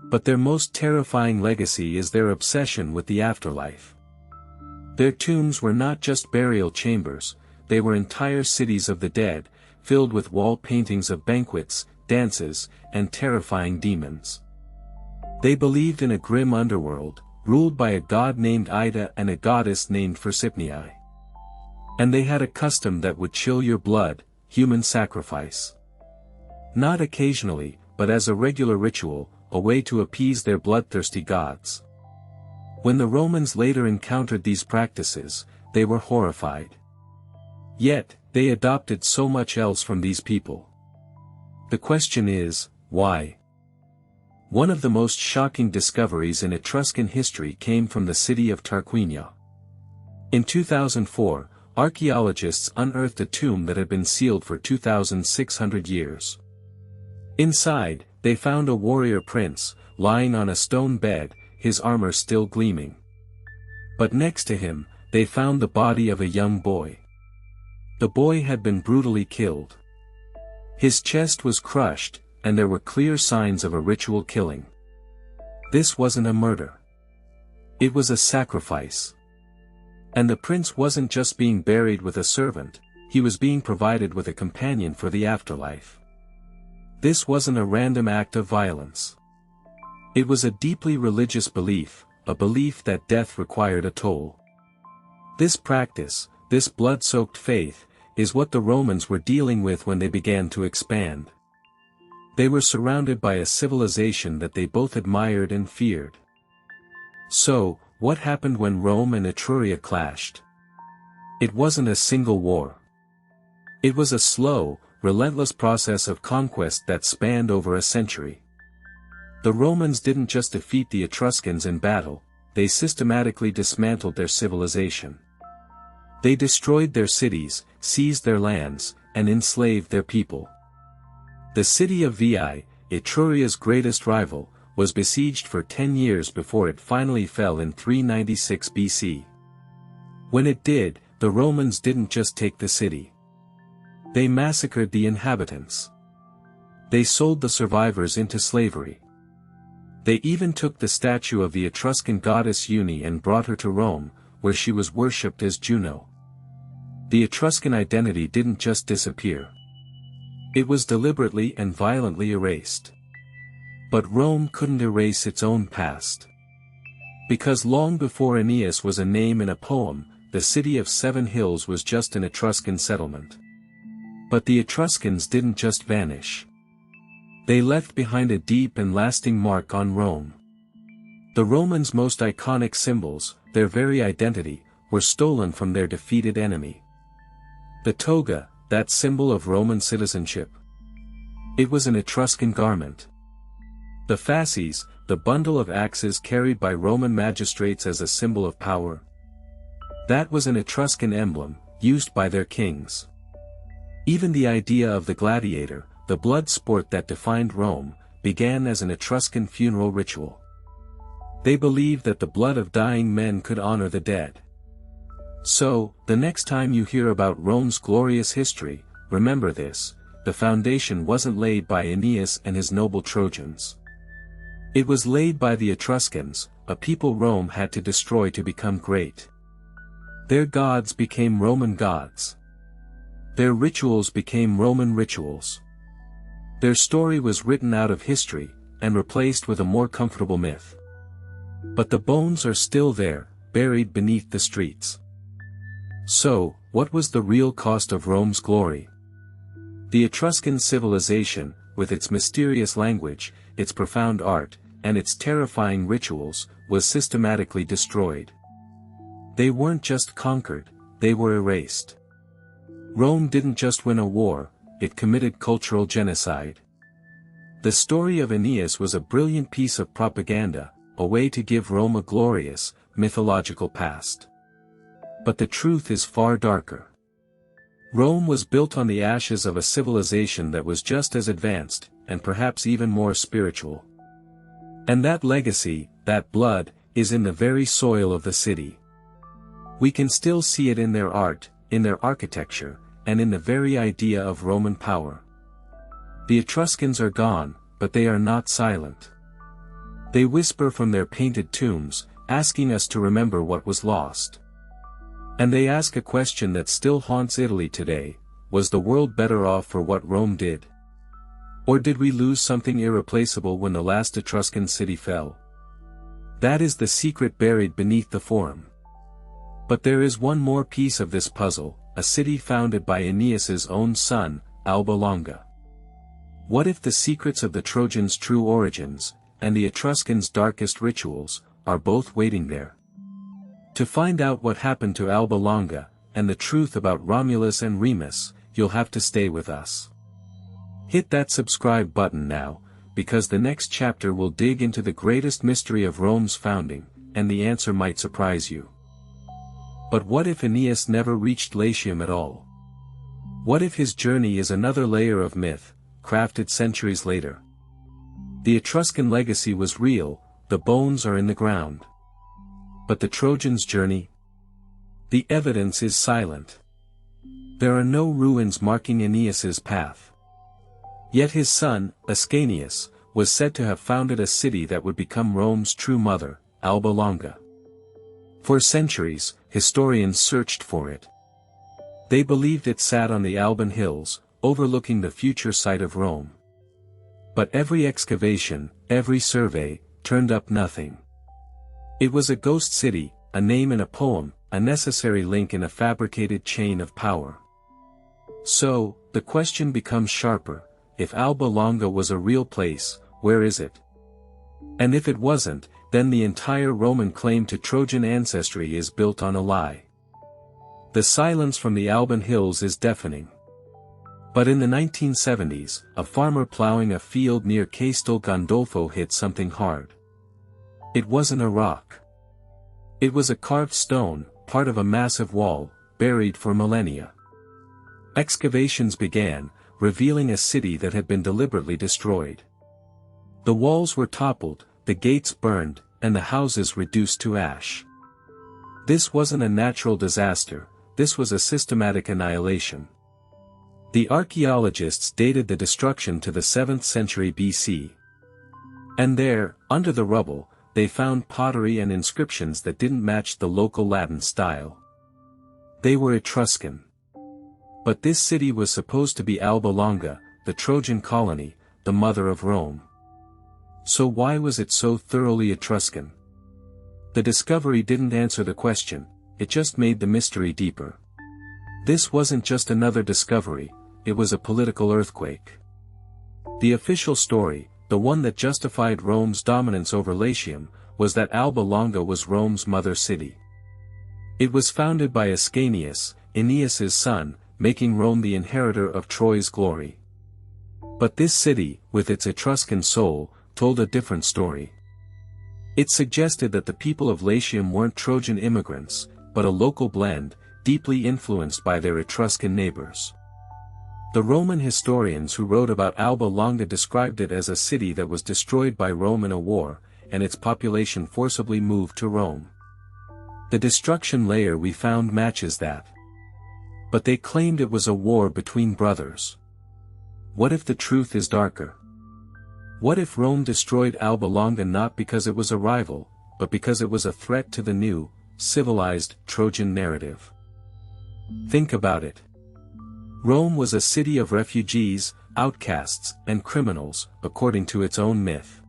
But their most terrifying legacy is their obsession with the afterlife. Their tombs were not just burial chambers, they were entire cities of the dead, filled with wall paintings of banquets, dances, and terrifying demons. They believed in a grim underworld, ruled by a god named Ida and a goddess named Persephone. And they had a custom that would chill your blood, human sacrifice. Not occasionally, but as a regular ritual, a way to appease their bloodthirsty gods. When the Romans later encountered these practices, they were horrified. Yet, they adopted so much else from these people. The question is, why? One of the most shocking discoveries in Etruscan history came from the city of Tarquinia. In 2004, archaeologists unearthed a tomb that had been sealed for 2,600 years. Inside, they found a warrior prince, lying on a stone bed, his armor still gleaming. But next to him, they found the body of a young boy. The boy had been brutally killed. His chest was crushed, and there were clear signs of a ritual killing. This wasn't a murder. It was a sacrifice. And the prince wasn't just being buried with a servant, he was being provided with a companion for the afterlife. This wasn't a random act of violence. It was a deeply religious belief, a belief that death required a toll. This practice, this blood-soaked faith, is what the Romans were dealing with when they began to expand. They were surrounded by a civilization that they both admired and feared. So, what happened when Rome and Etruria clashed? It wasn't a single war. It was a slow, relentless process of conquest that spanned over a century. The Romans didn't just defeat the Etruscans in battle, they systematically dismantled their civilization. They destroyed their cities, seized their lands, and enslaved their people. The city of Veii, Etruria's greatest rival, was besieged for 10 years before it finally fell in 396 BC. When it did, the Romans didn't just take the city. They massacred the inhabitants. They sold the survivors into slavery. They even took the statue of the Etruscan goddess Uni and brought her to Rome, where she was worshipped as Juno. The Etruscan identity didn't just disappear. It was deliberately and violently erased. But Rome couldn't erase its own past. Because long before Aeneas was a name in a poem, the city of 7 hills was just an Etruscan settlement. But the Etruscans didn't just vanish. They left behind a deep and lasting mark on Rome. The Romans' most iconic symbols, their very identity, were stolen from their defeated enemy. The toga, that symbol of Roman citizenship. It was an Etruscan garment. The fasces, the bundle of axes carried by Roman magistrates as a symbol of power. That was an Etruscan emblem, used by their kings. Even the idea of the gladiator, the blood sport that defined Rome, began as an Etruscan funeral ritual. They believed that the blood of dying men could honor the dead. So, the next time you hear about Rome's glorious history, remember this: the foundation wasn't laid by Aeneas and his noble Trojans. It was laid by the Etruscans, a people Rome had to destroy to become great. Their gods became Roman gods. Their rituals became Roman rituals. Their story was written out of history, and replaced with a more comfortable myth. But the bones are still there, buried beneath the streets. So, what was the real cost of Rome's glory? The Etruscan civilization, with its mysterious language, its profound art, and its terrifying rituals, was systematically destroyed. They weren't just conquered, they were erased. Rome didn't just win a war, it committed cultural genocide. The story of Aeneas was a brilliant piece of propaganda, a way to give Rome a glorious, mythological past. But the truth is far darker. Rome was built on the ashes of a civilization that was just as advanced, and perhaps even more spiritual. And that legacy, that blood, is in the very soil of the city. We can still see it in their art, in their architecture, and in the very idea of Roman power. The Etruscans are gone, but they are not silent. They whisper from their painted tombs, asking us to remember what was lost. And they ask a question that still haunts Italy today: was the world better off for what Rome did? Or did we lose something irreplaceable when the last Etruscan city fell? That is the secret buried beneath the Forum. But there is one more piece of this puzzle: a city founded by Aeneas's own son, Alba Longa. What if the secrets of the Trojans' true origins, and the Etruscans' darkest rituals, are both waiting there? To find out what happened to Alba Longa, and the truth about Romulus and Remus, you'll have to stay with us. Hit that subscribe button now, because the next chapter will dig into the greatest mystery of Rome's founding, and the answer might surprise you. But what if Aeneas never reached Latium at all? What if his journey is another layer of myth, crafted centuries later? The Etruscan legacy was real, the bones are in the ground. But the Trojans' journey? The evidence is silent. There are no ruins marking Aeneas's path. Yet his son, Ascanius, was said to have founded a city that would become Rome's true mother, Alba Longa. For centuries, historians searched for it. They believed it sat on the Alban hills, overlooking the future site of Rome. But every excavation, every survey, turned up nothing. It was a ghost city, a name in a poem, a necessary link in a fabricated chain of power. So, the question becomes sharper: if Alba Longa was a real place, where is it? And if it wasn't, then the entire Roman claim to Trojan ancestry is built on a lie. The silence from the Alban hills is deafening. But in the 1970s, a farmer plowing a field near Castel Gandolfo hit something hard. It wasn't a rock. It was a carved stone, part of a massive wall, buried for millennia. Excavations began, revealing a city that had been deliberately destroyed. The walls were toppled, the gates burned, and the houses reduced to ash. This wasn't a natural disaster, this was a systematic annihilation. The archaeologists dated the destruction to the 7th century BC. And there, under the rubble, they found pottery and inscriptions that didn't match the local Latin style. They were Etruscan. But this city was supposed to be Alba Longa, the Trojan colony, the mother of Rome. So why was it so thoroughly Etruscan? The discovery didn't answer the question, it just made the mystery deeper. This wasn't just another discovery, it was a political earthquake. The official story, the one that justified Rome's dominance over Latium, was that Alba Longa was Rome's mother city. It was founded by Ascanius, Aeneas's son, making Rome the inheritor of Troy's glory. But this city, with its Etruscan soul, told a different story. It suggested that the people of Latium weren't Trojan immigrants, but a local blend, deeply influenced by their Etruscan neighbors. The Roman historians who wrote about Alba Longa described it as a city that was destroyed by Rome in a war, and its population forcibly moved to Rome. The destruction layer we found matches that. But they claimed it was a war between brothers. What if the truth is darker? What if Rome destroyed Alba Longa not because it was a rival, but because it was a threat to the new, civilized Trojan narrative? Think about it. Rome was a city of refugees, outcasts, and criminals, according to its own myth.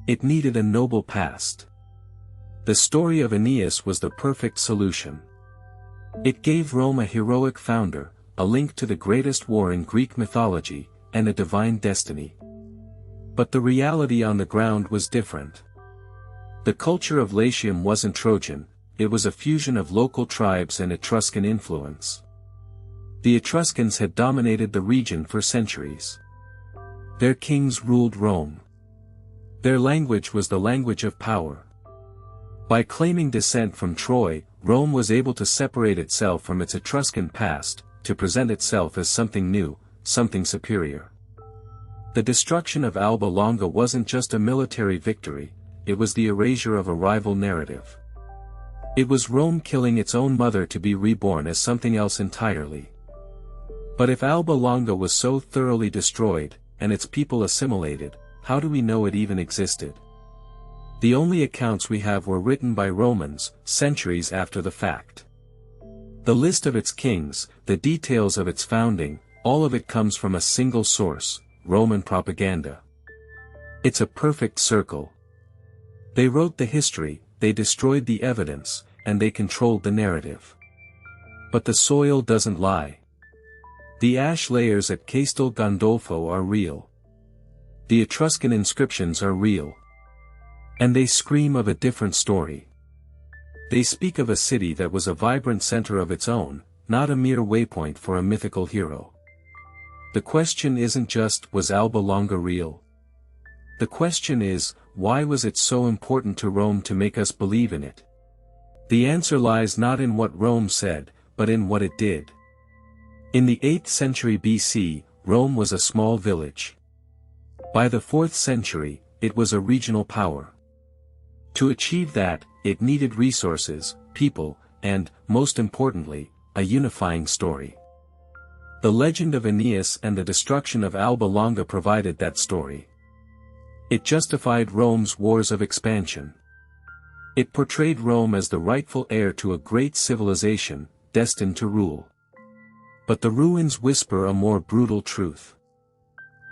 It needed a noble past. The story of Aeneas was the perfect solution. It gave Rome a heroic founder, a link to the greatest war in Greek mythology, and a divine destiny. But the reality on the ground was different. The culture of Latium wasn't Trojan, it was a fusion of local tribes and Etruscan influence. The Etruscans had dominated the region for centuries. Their kings ruled Rome. Their language was the language of power. By claiming descent from Troy, Rome was able to separate itself from its Etruscan past, to present itself as something new, something superior. The destruction of Alba Longa wasn't just a military victory, it was the erasure of a rival narrative. It was Rome killing its own mother to be reborn as something else entirely. But if Alba Longa was so thoroughly destroyed, and its people assimilated, how do we know it even existed? The only accounts we have were written by Romans, centuries after the fact. The list of its kings, the details of its founding, all of it comes from a single source, Roman propaganda. It's a perfect circle. They wrote the history, they destroyed the evidence, and they controlled the narrative. But the soil doesn't lie. The ash layers at Castel Gandolfo are real. The Etruscan inscriptions are real. And they scream of a different story. They speak of a city that was a vibrant center of its own, not a mere waypoint for a mythical hero. The question isn't just, was Alba Longa real? The question is, why was it so important to Rome to make us believe in it? The answer lies not in what Rome said, but in what it did. In the 8th century BC, Rome was a small village. By the 4th century, it was a regional power. To achieve that, it needed resources, people, and, most importantly, a unifying story. The legend of Aeneas and the destruction of Alba Longa provided that story. It justified Rome's wars of expansion. It portrayed Rome as the rightful heir to a great civilization, destined to rule. But the ruins whisper a more brutal truth.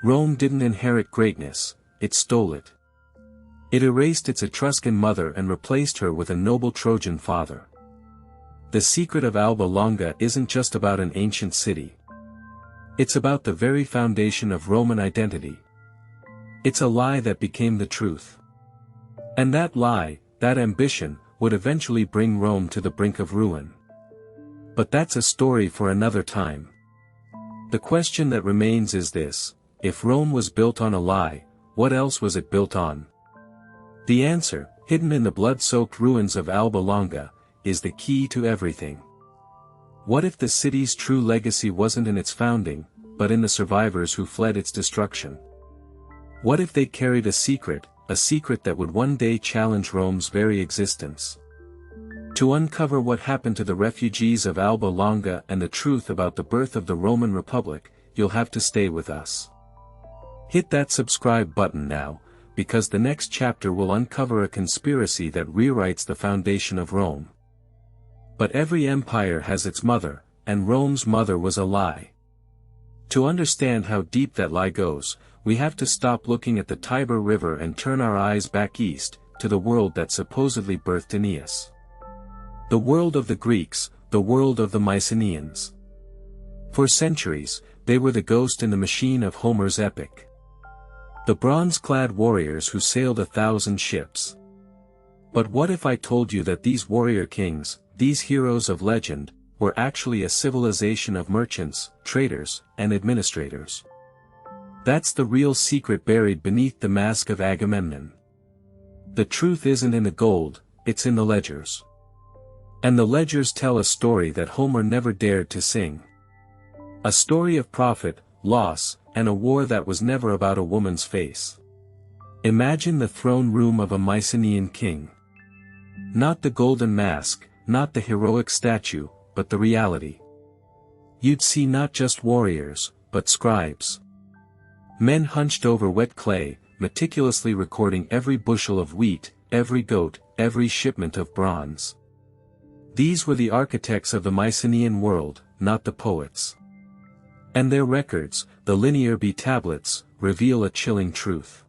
Rome didn't inherit greatness, it stole it. It erased its Etruscan mother and replaced her with a noble Trojan father. The secret of Alba Longa isn't just about an ancient city. It's about the very foundation of Roman identity. It's a lie that became the truth. And that lie, that ambition, would eventually bring Rome to the brink of ruin. But that's a story for another time. The question that remains is this: if Rome was built on a lie, what else was it built on? The answer, hidden in the blood-soaked ruins of Alba Longa, is the key to everything. What if the city's true legacy wasn't in its founding, but in the survivors who fled its destruction? What if they carried a secret that would one day challenge Rome's very existence? To uncover what happened to the refugees of Alba Longa and the truth about the birth of the Roman Republic, you'll have to stay with us. Hit that subscribe button now, because the next chapter will uncover a conspiracy that rewrites the foundation of Rome. But every empire has its mother, and Rome's mother was a lie. To understand how deep that lie goes, we have to stop looking at the Tiber River and turn our eyes back east, to the world that supposedly birthed Aeneas. The world of the Greeks, the world of the Mycenaeans. For centuries, they were the ghost in the machine of Homer's epic. The bronze-clad warriors who sailed 1,000 ships. But what if I told you that these warrior kings, these heroes of legend, were actually a civilization of merchants, traders, and administrators? That's the real secret buried beneath the mask of Agamemnon. The truth isn't in the gold, it's in the ledgers. And the ledgers tell a story that Homer never dared to sing. A story of profit, loss, and a war that was never about a woman's face. Imagine the throne room of a Mycenaean king. Not the golden mask, not the heroic statue, but the reality. You'd see not just warriors, but scribes. Men hunched over wet clay, meticulously recording every bushel of wheat, every goat, every shipment of bronze. These were the architects of the Mycenaean world, not the poets. And their records, the linear B tablets, reveal a chilling truth.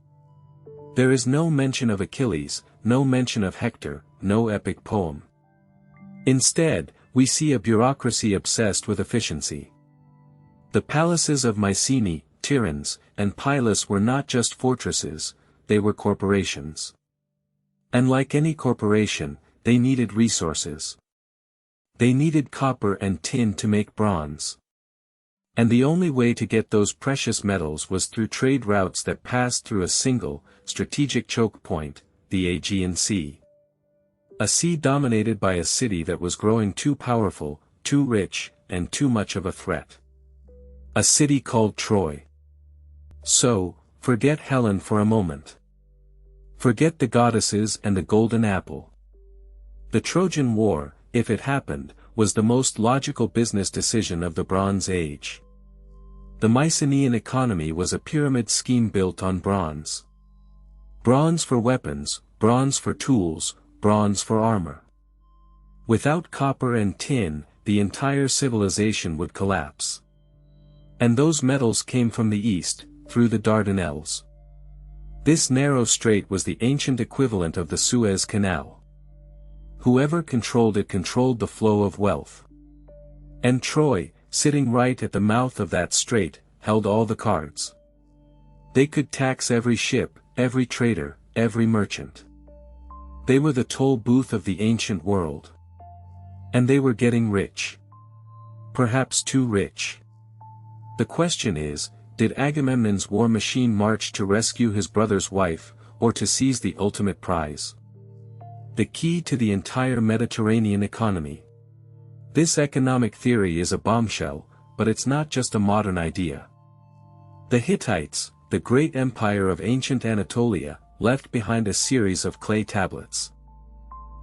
There is no mention of Achilles, no mention of Hector, no epic poem. Instead, we see a bureaucracy obsessed with efficiency. The palaces of Mycenae, Tiryns, and Pylos were not just fortresses, they were corporations. And like any corporation, they needed resources. They needed copper and tin to make bronze. And the only way to get those precious metals was through trade routes that passed through a single, strategic choke point, the Aegean Sea. A sea dominated by a city that was growing too powerful, too rich, and too much of a threat. A city called Troy. So, forget Helen for a moment. Forget the goddesses and the golden apple. The Trojan War, if it happened, was the most logical business decision of the Bronze Age. The Mycenaean economy was a pyramid scheme built on bronze. Bronze for weapons, bronze for tools, bronze for armor. Without copper and tin, the entire civilization would collapse. And those metals came from the east, through the Dardanelles. This narrow strait was the ancient equivalent of the Suez Canal. Whoever controlled it controlled the flow of wealth. And Troy, sitting right at the mouth of that strait, held all the cards. They could tax every ship, every trader, every merchant. They were the toll booth of the ancient world. And they were getting rich. Perhaps too rich. The question is, did Agamemnon's war machine march to rescue his brother's wife, or to seize the ultimate prize? The key to the entire Mediterranean economy. This economic theory is a bombshell, but it's not just a modern idea. The Hittites, the great empire of ancient Anatolia, left behind a series of clay tablets.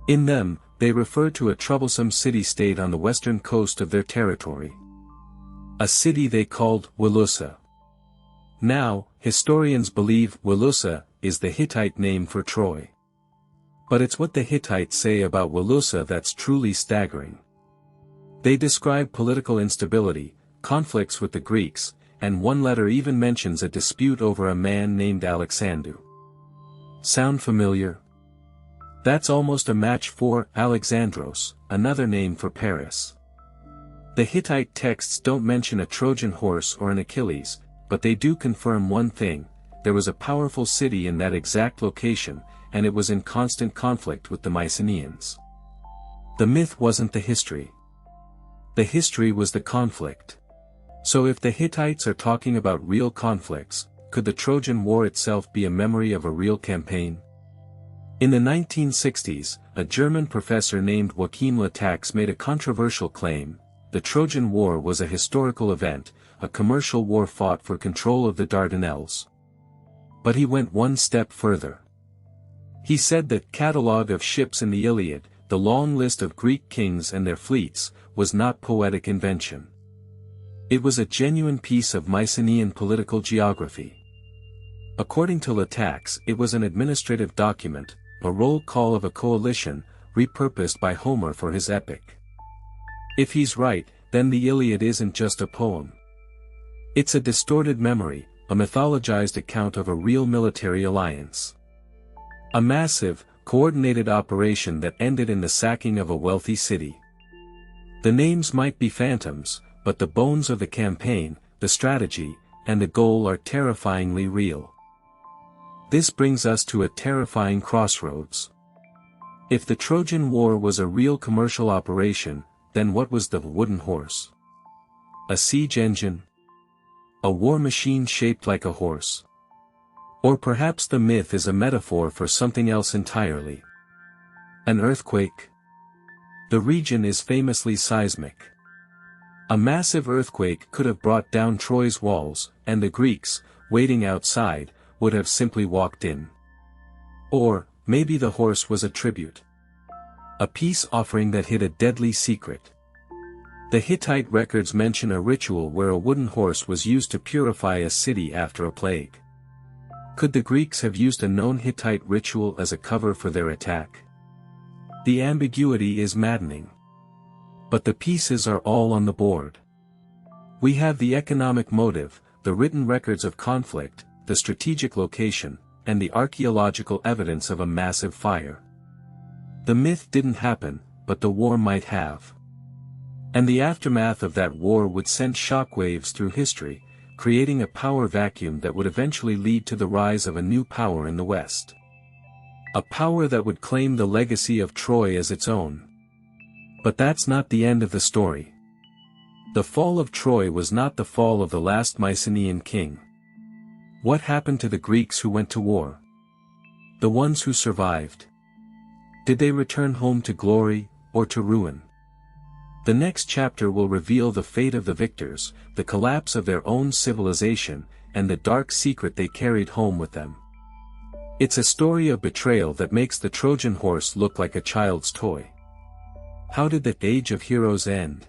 In them, they refer to a troublesome city-state on the western coast of their territory. A city they called Wilusa. Now, historians believe Wilusa is the Hittite name for Troy. But it's what the Hittites say about Wilusa that's truly staggering. They describe political instability, conflicts with the Greeks, and one letter even mentions a dispute over a man named Alexandru. Sound familiar? That's almost a match for Alexandros, another name for Paris. The Hittite texts don't mention a Trojan horse or an Achilles, but they do confirm one thing: there was a powerful city in that exact location, and it was in constant conflict with the Mycenaeans. The myth wasn't the history. The history was the conflict. So if the Hittites are talking about real conflicts, could the Trojan War itself be a memory of a real campaign? In the 1960s, a German professor named Joachim Latax made a controversial claim: the Trojan War was a historical event, a commercial war fought for control of the Dardanelles. But he went one step further. He said that catalogue of ships in the Iliad, the long list of Greek kings and their fleets, was not poetic invention. It was a genuine piece of Mycenaean political geography. According to Latax, it was an administrative document, a roll call of a coalition, repurposed by Homer for his epic. If he's right, then the Iliad isn't just a poem. It's a distorted memory, a mythologized account of a real military alliance. A massive, coordinated operation that ended in the sacking of a wealthy city. The names might be phantoms, but the bones of the campaign, the strategy, and the goal are terrifyingly real. This brings us to a terrifying crossroads. If the Trojan War was a real commercial operation, then what was the wooden horse? A siege engine? A war machine shaped like a horse? Or perhaps the myth is a metaphor for something else entirely. An earthquake? The region is famously seismic. A massive earthquake could have brought down Troy's walls, and the Greeks, waiting outside, would have simply walked in. Or, maybe the horse was a tribute. A peace offering that hid a deadly secret. The Hittite records mention a ritual where a wooden horse was used to purify a city after a plague. Could the Greeks have used a known Hittite ritual as a cover for their attack? The ambiguity is maddening. But the pieces are all on the board. We have the economic motive, the written records of conflict, the strategic location, and the archaeological evidence of a massive fire. The myth didn't happen, but the war might have. And the aftermath of that war would send shockwaves through history, creating a power vacuum that would eventually lead to the rise of a new power in the West. A power that would claim the legacy of Troy as its own. But that's not the end of the story. The fall of Troy was not the fall of the last Mycenaean king. What happened to the Greeks who went to war? The ones who survived? Did they return home to glory, or to ruin? The next chapter will reveal the fate of the victors, the collapse of their own civilization, and the dark secret they carried home with them. It's a story of betrayal that makes the Trojan horse look like a child's toy. How did the age of heroes end?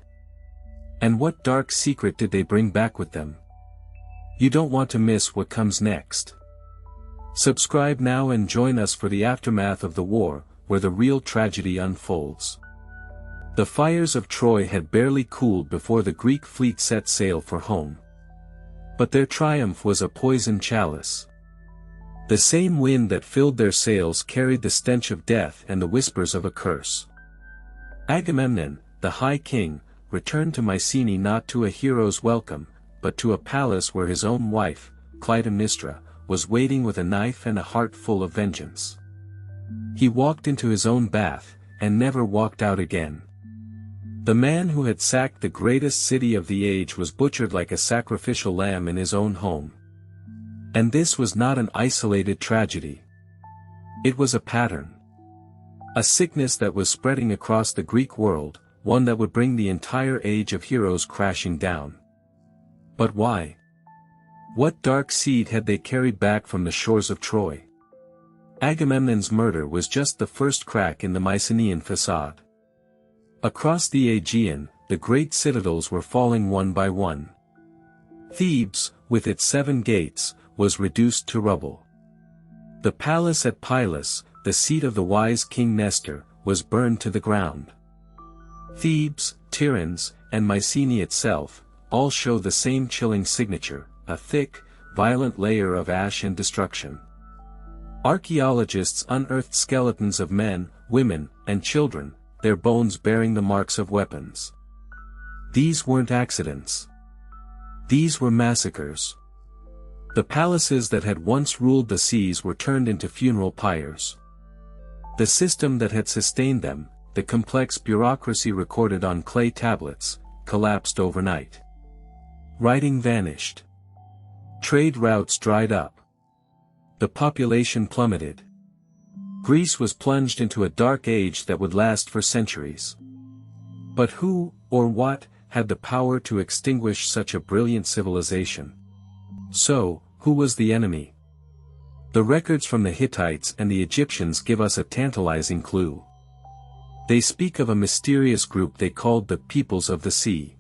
And what dark secret did they bring back with them? You don't want to miss what comes next. Subscribe now and join us for the aftermath of the war, where the real tragedy unfolds. The fires of Troy had barely cooled before the Greek fleet set sail for home. But their triumph was a poisoned chalice. The same wind that filled their sails carried the stench of death and the whispers of a curse. Agamemnon, the High King, returned to Mycenae not to a hero's welcome, but to a palace where his own wife, Clytemnestra, was waiting with a knife and a heart full of vengeance. He walked into his own bath, and never walked out again. The man who had sacked the greatest city of the age was butchered like a sacrificial lamb in his own home. And this was not an isolated tragedy. It was a pattern. A sickness that was spreading across the Greek world, one that would bring the entire age of heroes crashing down. But why? What dark seed had they carried back from the shores of Troy? Agamemnon's murder was just the first crack in the Mycenaean facade. Across the Aegean, the great citadels were falling one by one. Thebes, with its 7 gates, was reduced to rubble. The palace at Pylos, the seat of the wise King Nestor, was burned to the ground. Thebes, Tiryns, and Mycenae itself, all show the same chilling signature, a thick, violent layer of ash and destruction. Archaeologists unearthed skeletons of men, women, and children, their bones bearing the marks of weapons. These weren't accidents. These were massacres. The palaces that had once ruled the seas were turned into funeral pyres. The system that had sustained them, the complex bureaucracy recorded on clay tablets, collapsed overnight. Writing vanished. Trade routes dried up. The population plummeted. Greece was plunged into a dark age that would last for centuries. But who, or what, had the power to extinguish such a brilliant civilization? So, who was the enemy? The records from the Hittites and the Egyptians give us a tantalizing clue. They speak of a mysterious group they called the Peoples of the Sea.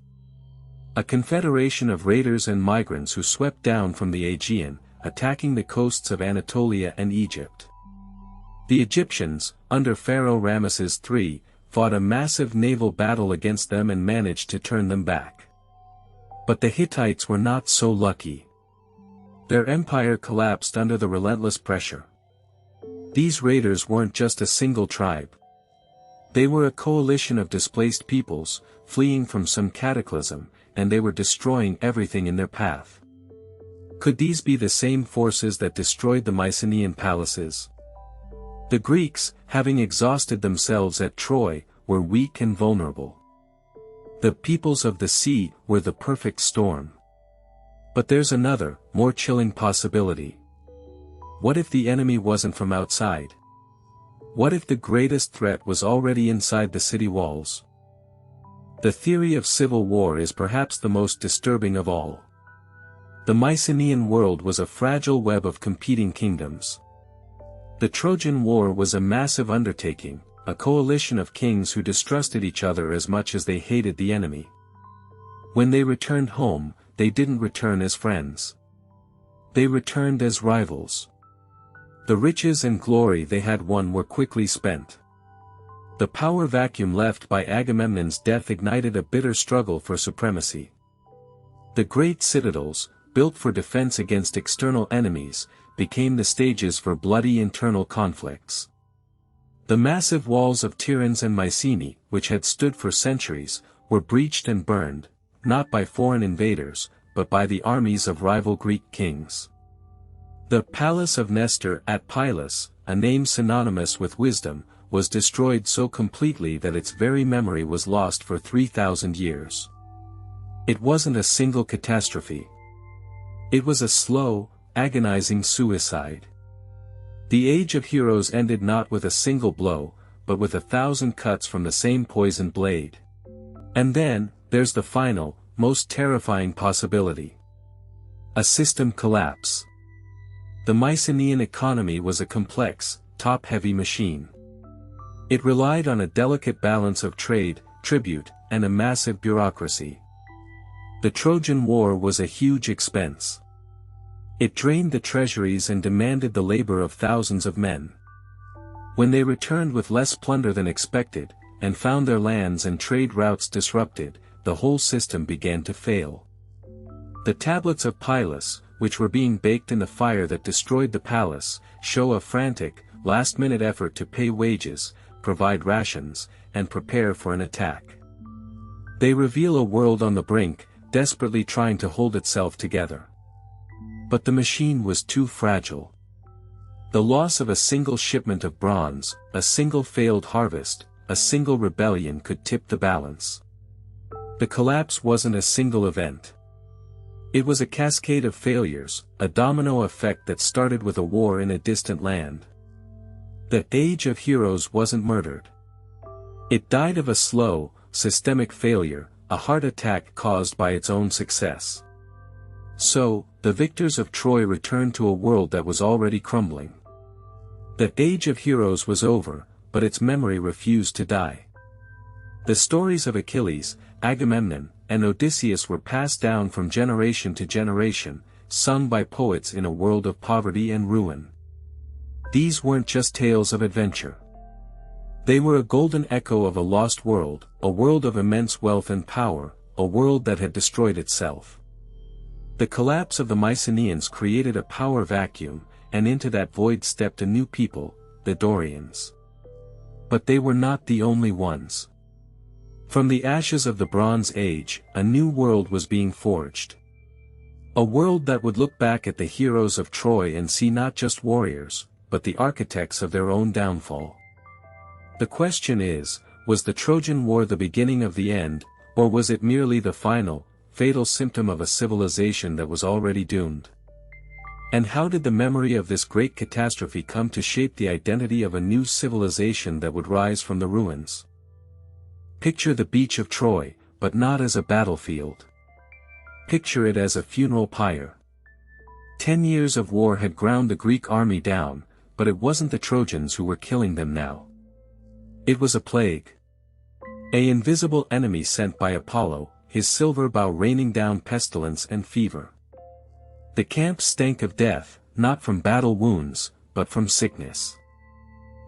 A confederation of raiders and migrants who swept down from the Aegean, attacking the coasts of Anatolia and Egypt. The Egyptians, under Pharaoh Ramesses III, fought a massive naval battle against them and managed to turn them back. But the Hittites were not so lucky. Their empire collapsed under the relentless pressure. These raiders weren't just a single tribe. They were a coalition of displaced peoples, fleeing from some cataclysm, and they were destroying everything in their path. Could these be the same forces that destroyed the Mycenaean palaces? The Greeks, having exhausted themselves at Troy, were weak and vulnerable. The peoples of the sea were the perfect storm. But there's another, more chilling possibility. What if the enemy wasn't from outside? What if the greatest threat was already inside the city walls? The theory of civil war is perhaps the most disturbing of all. The Mycenaean world was a fragile web of competing kingdoms. The Trojan War was a massive undertaking, a coalition of kings who distrusted each other as much as they hated the enemy. When they returned home, they didn't return as friends. They returned as rivals. The riches and glory they had won were quickly spent. The power vacuum left by Agamemnon's death ignited a bitter struggle for supremacy. The great citadels, built for defense against external enemies, became the stages for bloody internal conflicts. The massive walls of Tiryns and Mycenae, which had stood for centuries, were breached and burned, not by foreign invaders, but by the armies of rival Greek kings. The palace of Nestor at Pylos, a name synonymous with wisdom, was destroyed so completely that its very memory was lost for 3,000 years. It wasn't a single catastrophe. It was a slow, agonizing suicide. The age of heroes ended not with a single blow, but with 1,000 cuts from the same poisoned blade. And then, there's the final, most terrifying possibility. A system collapse. The Mycenaean economy was a complex, top-heavy machine. It relied on a delicate balance of trade, tribute, and a massive bureaucracy. The Trojan War was a huge expense. It drained the treasuries and demanded the labor of thousands of men. When they returned with less plunder than expected, and found their lands and trade routes disrupted, the whole system began to fail. The tablets of Pylus, which were being baked in the fire that destroyed the palace, show a frantic, last-minute effort to pay wages, provide rations, and prepare for an attack. They reveal a world on the brink, desperately trying to hold itself together. But the machine was too fragile. The loss of a single shipment of bronze, a single failed harvest, a single rebellion could tip the balance. The collapse wasn't a single event. It was a cascade of failures, a domino effect that started with a war in a distant land. The age of heroes wasn't murdered. It died of a slow, systemic failure, a heart attack caused by its own success. So, the victors of Troy returned to a world that was already crumbling. The age of heroes was over, but its memory refused to die. The stories of Achilles, Agamemnon, and Odysseus were passed down from generation to generation, sung by poets in a world of poverty and ruin. These weren't just tales of adventure. They were a golden echo of a lost world, a world of immense wealth and power, a world that had destroyed itself. The collapse of the Mycenaeans created a power vacuum, and into that void stepped a new people, the Dorians. But they were not the only ones. From the ashes of the Bronze Age, a new world was being forged. A world that would look back at the heroes of Troy and see not just warriors, but the architects of their own downfall. The question is, was the Trojan War the beginning of the end, or was it merely the final, fatal symptom of a civilization that was already doomed? And how did the memory of this great catastrophe come to shape the identity of a new civilization that would rise from the ruins? Picture the beach of Troy, but not as a battlefield. Picture it as a funeral pyre. 10 years of war had ground the Greek army down, but it wasn't the Trojans who were killing them now. It was a plague. An invisible enemy sent by Apollo, his silver bow raining down pestilence and fever. The camp stank of death, not from battle wounds, but from sickness.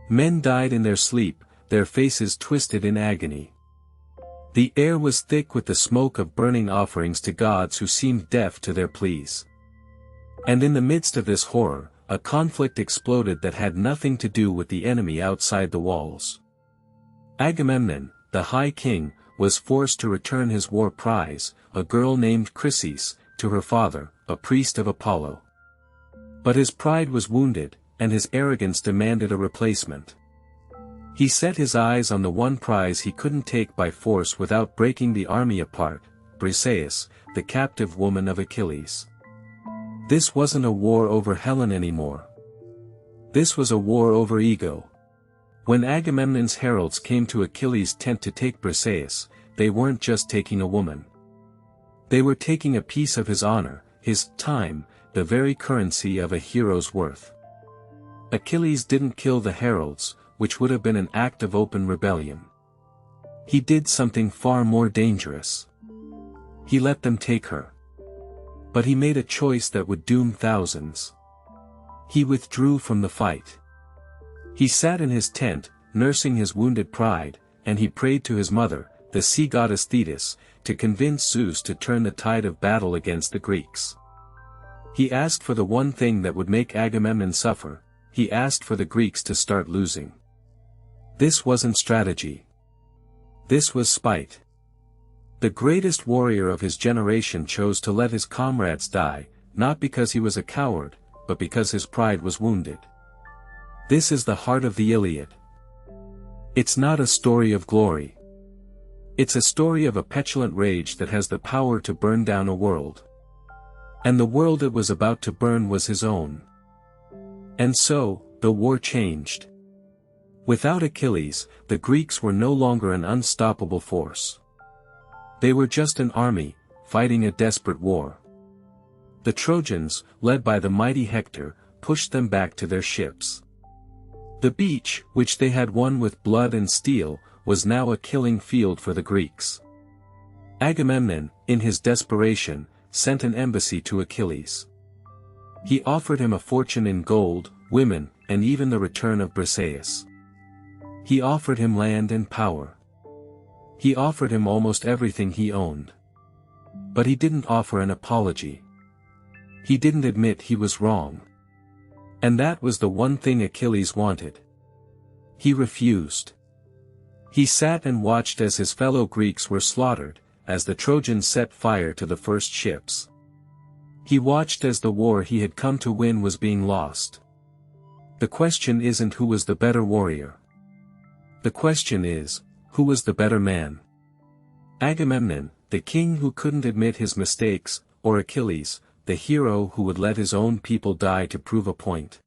Men died in their sleep, their faces twisted in agony. The air was thick with the smoke of burning offerings to gods who seemed deaf to their pleas. And in the midst of this horror, a conflict exploded that had nothing to do with the enemy outside the walls. Agamemnon, the High King, was forced to return his war prize, a girl named Chryseis, to her father, a priest of Apollo. But his pride was wounded, and his arrogance demanded a replacement. He set his eyes on the one prize he couldn't take by force without breaking the army apart, Briseis, the captive woman of Achilles. This wasn't a war over Helen anymore. This was a war over ego. When Agamemnon's heralds came to Achilles' tent to take Briseis, they weren't just taking a woman. They were taking a piece of his honor, his time, the very currency of a hero's worth. Achilles didn't kill the heralds, which would have been an act of open rebellion. He did something far more dangerous. He let them take her. But he made a choice that would doom thousands. He withdrew from the fight. He sat in his tent, nursing his wounded pride, and he prayed to his mother, the sea goddess Thetis, to convince Zeus to turn the tide of battle against the Greeks. He asked for the one thing that would make Agamemnon suffer. He asked for the Greeks to start losing. This wasn't strategy. This was spite. The greatest warrior of his generation chose to let his comrades die, not because he was a coward, but because his pride was wounded. This is the heart of the Iliad. It's not a story of glory. It's a story of a petulant rage that has the power to burn down a world. And the world it was about to burn was his own. And so, the war changed. Without Achilles, the Greeks were no longer an unstoppable force. They were just an army, fighting a desperate war. The Trojans, led by the mighty Hector, pushed them back to their ships. The beach, which they had won with blood and steel, was now a killing field for the Greeks. Agamemnon, in his desperation, sent an embassy to Achilles. He offered him a fortune in gold, women, and even the return of Briseis. He offered him land and power. He offered him almost everything he owned. But he didn't offer an apology. He didn't admit he was wrong. And that was the one thing Achilles wanted. He refused. He sat and watched as his fellow Greeks were slaughtered, as the Trojans set fire to the first ships. He watched as the war he had come to win was being lost. The question isn't who was the better warrior. The question is, who was the better man? Agamemnon, the king who couldn't admit his mistakes, or Achilles, the hero who would let his own people die to prove a point?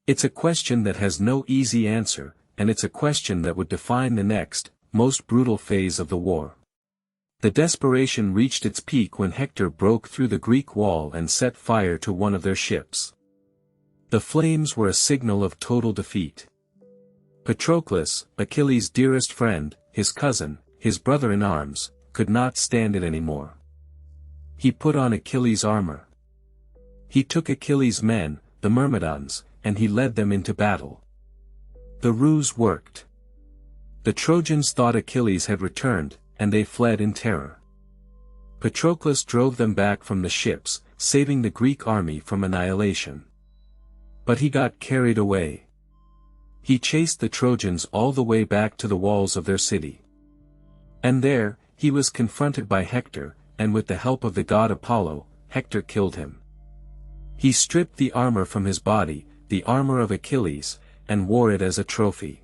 It's a question that has no easy answer, and it's a question that would define the next, most brutal phase of the war. The desperation reached its peak when Hector broke through the Greek wall and set fire to one of their ships. The flames were a signal of total defeat. Patroclus, Achilles' dearest friend, his cousin, his brother-in-arms, could not stand it anymore. He put on Achilles' armor. He took Achilles' men, the Myrmidons, and he led them into battle. The ruse worked. The Trojans thought Achilles had returned, and they fled in terror. Patroclus drove them back from the ships, saving the Greek army from annihilation. But he got carried away. He chased the Trojans all the way back to the walls of their city. And there, he was confronted by Hector, and with the help of the god Apollo, Hector killed him. He stripped the armor from his body, the armor of Achilles, and wore it as a trophy.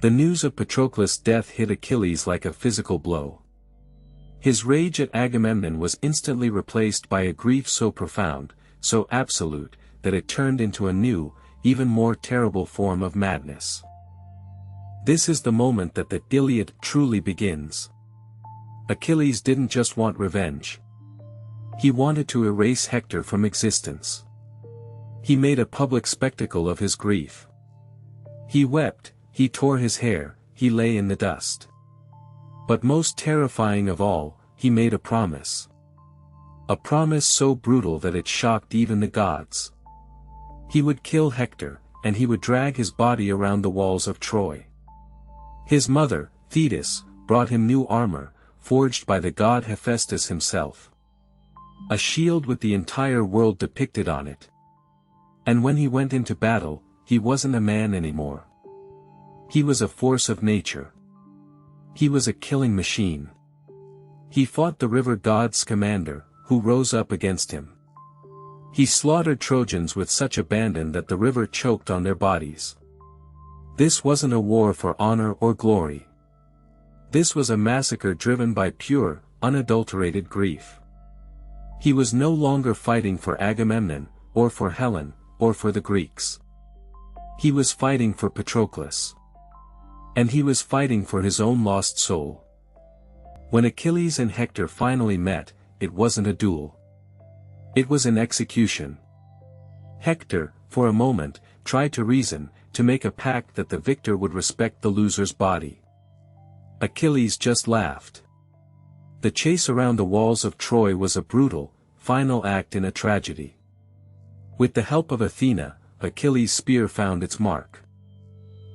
The news of Patroclus' death hit Achilles like a physical blow. His rage at Agamemnon was instantly replaced by a grief so profound, so absolute, that it turned into a new, even more terrible form of madness. This is the moment that the Iliad truly begins. Achilles didn't just want revenge. He wanted to erase Hector from existence. He made a public spectacle of his grief. He wept, he tore his hair, he lay in the dust. But most terrifying of all, he made a promise. A promise so brutal that it shocked even the gods. He would kill Hector, and he would drag his body around the walls of Troy. His mother, Thetis, brought him new armor, forged by the god Hephaestus himself. A shield with the entire world depicted on it. And when he went into battle, he wasn't a man anymore. He was a force of nature. He was a killing machine. He fought the river god's commander, who rose up against him. He slaughtered Trojans with such abandon that the river choked on their bodies. This wasn't a war for honor or glory. This was a massacre driven by pure, unadulterated grief. He was no longer fighting for Agamemnon, or for Helen, or for the Greeks. He was fighting for Patroclus. And he was fighting for his own lost soul. When Achilles and Hector finally met, it wasn't a duel. It was an execution. Hector, for a moment, tried to reason, to make a pact that the victor would respect the loser's body. Achilles just laughed. The chase around the walls of Troy was a brutal, final act in a tragedy. With the help of Athena, Achilles' spear found its mark.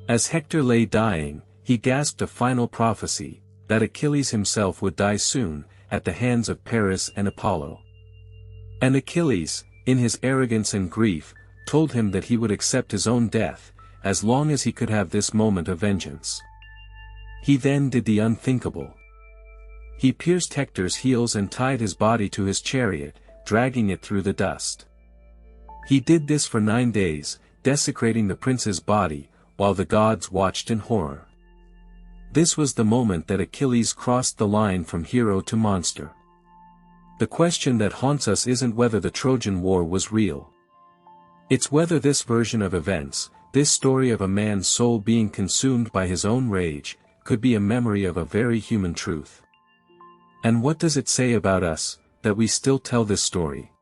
As Hector lay dying, he gasped a final prophecy, that Achilles himself would die soon, at the hands of Paris and Apollo. And Achilles, in his arrogance and grief, told him that he would accept his own death, as long as he could have this moment of vengeance. He then did the unthinkable. He pierced Hector's heels and tied his body to his chariot, dragging it through the dust. He did this for 9 days, desecrating the prince's body, while the gods watched in horror. This was the moment that Achilles crossed the line from hero to monster. The question that haunts us isn't whether the Trojan War was real. It's whether this version of events, this story of a man's soul being consumed by his own rage, could be a memory of a very human truth. And what does it say about us, that we still tell this story?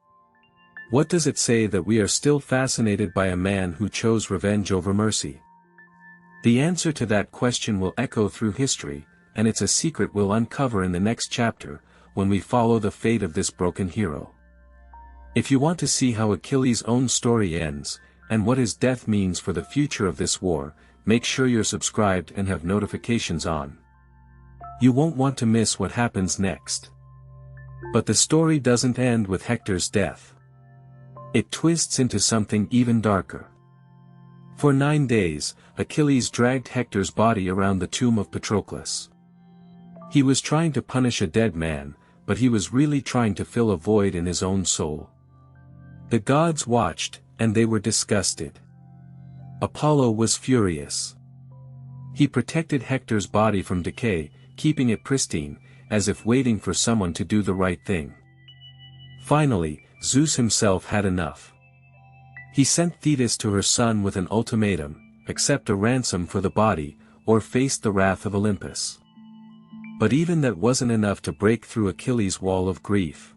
What does it say that we are still fascinated by a man who chose revenge over mercy? The answer to that question will echo through history, and it's a secret we'll uncover in the next chapter, when we follow the fate of this broken hero. If you want to see how Achilles' own story ends, and what his death means for the future of this war, make sure you're subscribed and have notifications on. You won't want to miss what happens next. But the story doesn't end with Hector's death. It twists into something even darker. For 9 days, Achilles dragged Hector's body around the tomb of Patroclus. He was trying to punish a dead man, but he was really trying to fill a void in his own soul. The gods watched, and they were disgusted. Apollo was furious. He protected Hector's body from decay, keeping it pristine, as if waiting for someone to do the right thing. Finally, Zeus himself had enough. He sent Thetis to her son with an ultimatum: accept a ransom for the body, or face the wrath of Olympus. But even that wasn't enough to break through Achilles' wall of grief.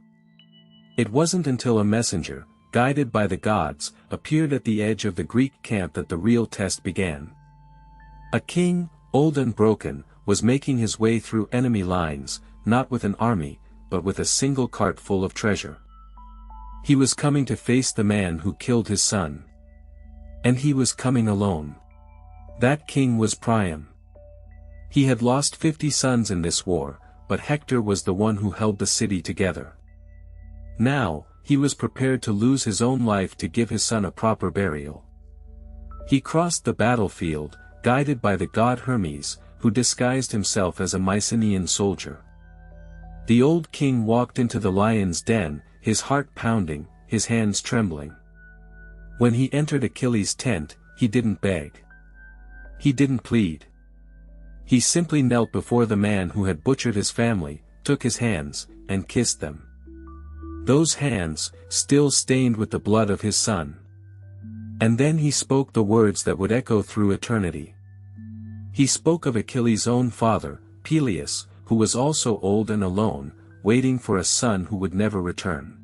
It wasn't until a messenger, guided by the gods, appeared at the edge of the Greek camp that the real test began. A king, old and broken, was making his way through enemy lines, not with an army, but with a single cart full of treasure. He was coming to face the man who killed his son. And he was coming alone. That king was Priam. He had lost 50 sons in this war, but Hector was the one who held the city together. Now, he was prepared to lose his own life to give his son a proper burial. He crossed the battlefield, guided by the god Hermes, who disguised himself as a Mycenaean soldier. The old king walked into the lion's den, his heart pounding, his hands trembling. When he entered Achilles' tent, he didn't beg. He didn't plead. He simply knelt before the man who had butchered his family, took his hands, and kissed them. Those hands, still stained with the blood of his son. And then he spoke the words that would echo through eternity. He spoke of Achilles' own father, Peleus, who was also old and alone, waiting for a son who would never return.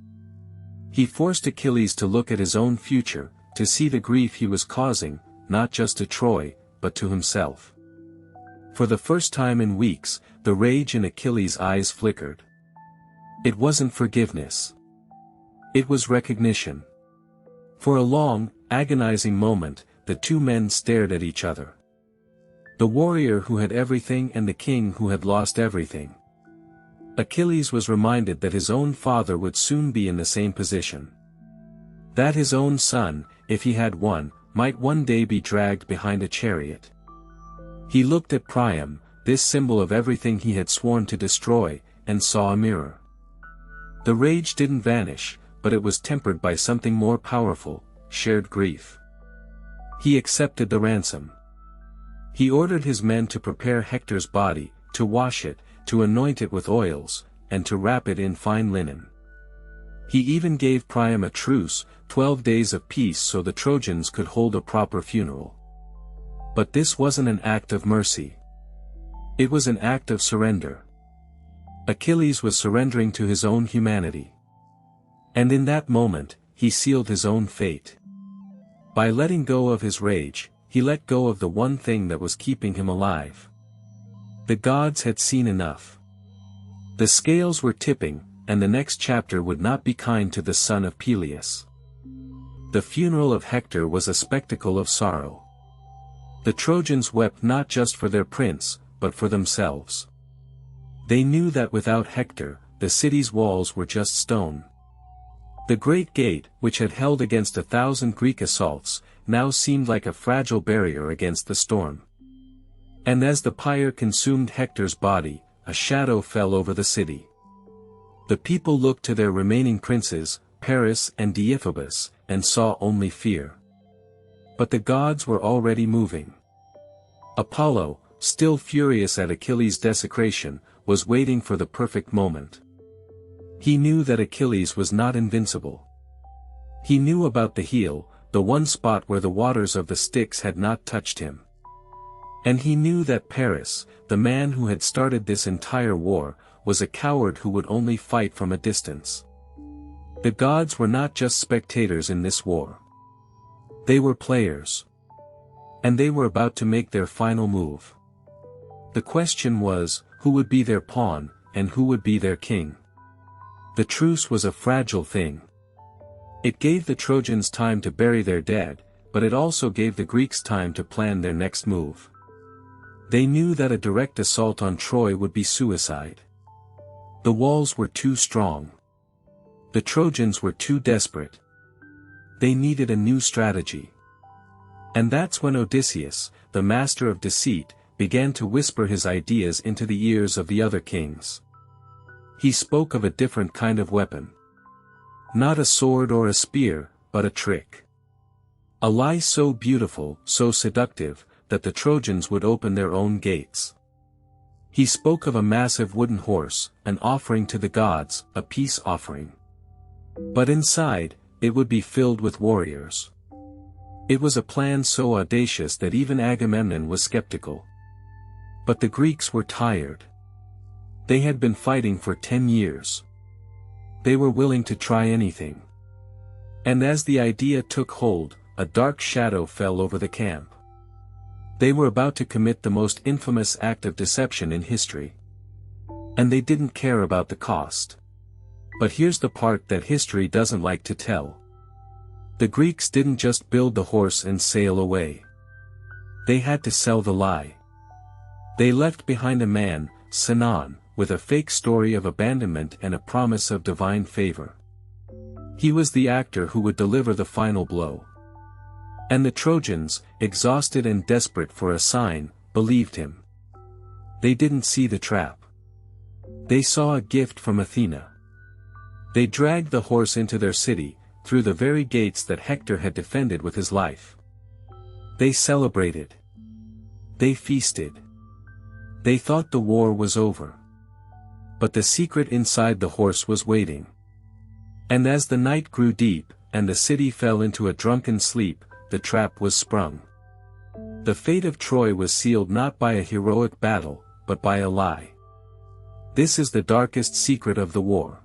He forced Achilles to look at his own future, to see the grief he was causing, not just to Troy, but to himself. For the first time in weeks, the rage in Achilles' eyes flickered. It wasn't forgiveness. It was recognition. For a long, agonizing moment, the two men stared at each other. The warrior who had everything and the king who had lost everything. Achilles was reminded that his own father would soon be in the same position. That his own son, if he had one, might one day be dragged behind a chariot. He looked at Priam, this symbol of everything he had sworn to destroy, and saw a mirror. The rage didn't vanish, but it was tempered by something more powerful: shared grief. He accepted the ransom. He ordered his men to prepare Hector's body, to wash it, to anoint it with oils, and to wrap it in fine linen. He even gave Priam a truce, 12 days of peace, so the Trojans could hold a proper funeral. But this wasn't an act of mercy. It was an act of surrender. Achilles was surrendering to his own humanity. And in that moment, he sealed his own fate. By letting go of his rage, he let go of the one thing that was keeping him alive. The gods had seen enough. The scales were tipping, and the next chapter would not be kind to the son of Peleus. The funeral of Hector was a spectacle of sorrow. The Trojans wept not just for their prince, but for themselves. They knew that without Hector, the city's walls were just stone. The great gate, which had held against 1,000 Greek assaults, now seemed like a fragile barrier against the storm. And as the pyre consumed Hector's body, a shadow fell over the city. The people looked to their remaining princes, Paris and Deiphobus, and saw only fear. But the gods were already moving. Apollo, still furious at Achilles' desecration, was waiting for the perfect moment. He knew that Achilles was not invincible. He knew about the heel, the one spot where the waters of the Styx had not touched him. And he knew that Paris, the man who had started this entire war, was a coward who would only fight from a distance. The gods were not just spectators in this war. They were players. And they were about to make their final move. The question was, who would be their pawn, and who would be their king? The truce was a fragile thing. It gave the Trojans time to bury their dead, but it also gave the Greeks time to plan their next move. They knew that a direct assault on Troy would be suicide. The walls were too strong. The Trojans were too desperate. They needed a new strategy. And that's when Odysseus, the master of deceit, began to whisper his ideas into the ears of the other kings. He spoke of a different kind of weapon. Not a sword or a spear, but a trick. A lie so beautiful, so seductive, that the Trojans would open their own gates. He spoke of a massive wooden horse, an offering to the gods, a peace offering. But inside, it would be filled with warriors. It was a plan so audacious that even Agamemnon was skeptical. But the Greeks were tired. They had been fighting for 10 years. They were willing to try anything. And as the idea took hold, a dark shadow fell over the camp. They were about to commit the most infamous act of deception in history. And they didn't care about the cost. But here's the part that history doesn't like to tell. The Greeks didn't just build the horse and sail away. They had to sell the lie. They left behind a man, Sinon, with a fake story of abandonment and a promise of divine favor. He was the actor who would deliver the final blow. And the Trojans, exhausted and desperate for a sign, believed him. They didn't see the trap. They saw a gift from Athena. They dragged the horse into their city, through the very gates that Hector had defended with his life. They celebrated. They feasted. They thought the war was over. But the secret inside the horse was waiting. And as the night grew deep, and the city fell into a drunken sleep, the trap was sprung. The fate of Troy was sealed not by a heroic battle, but by a lie. This is the darkest secret of the war.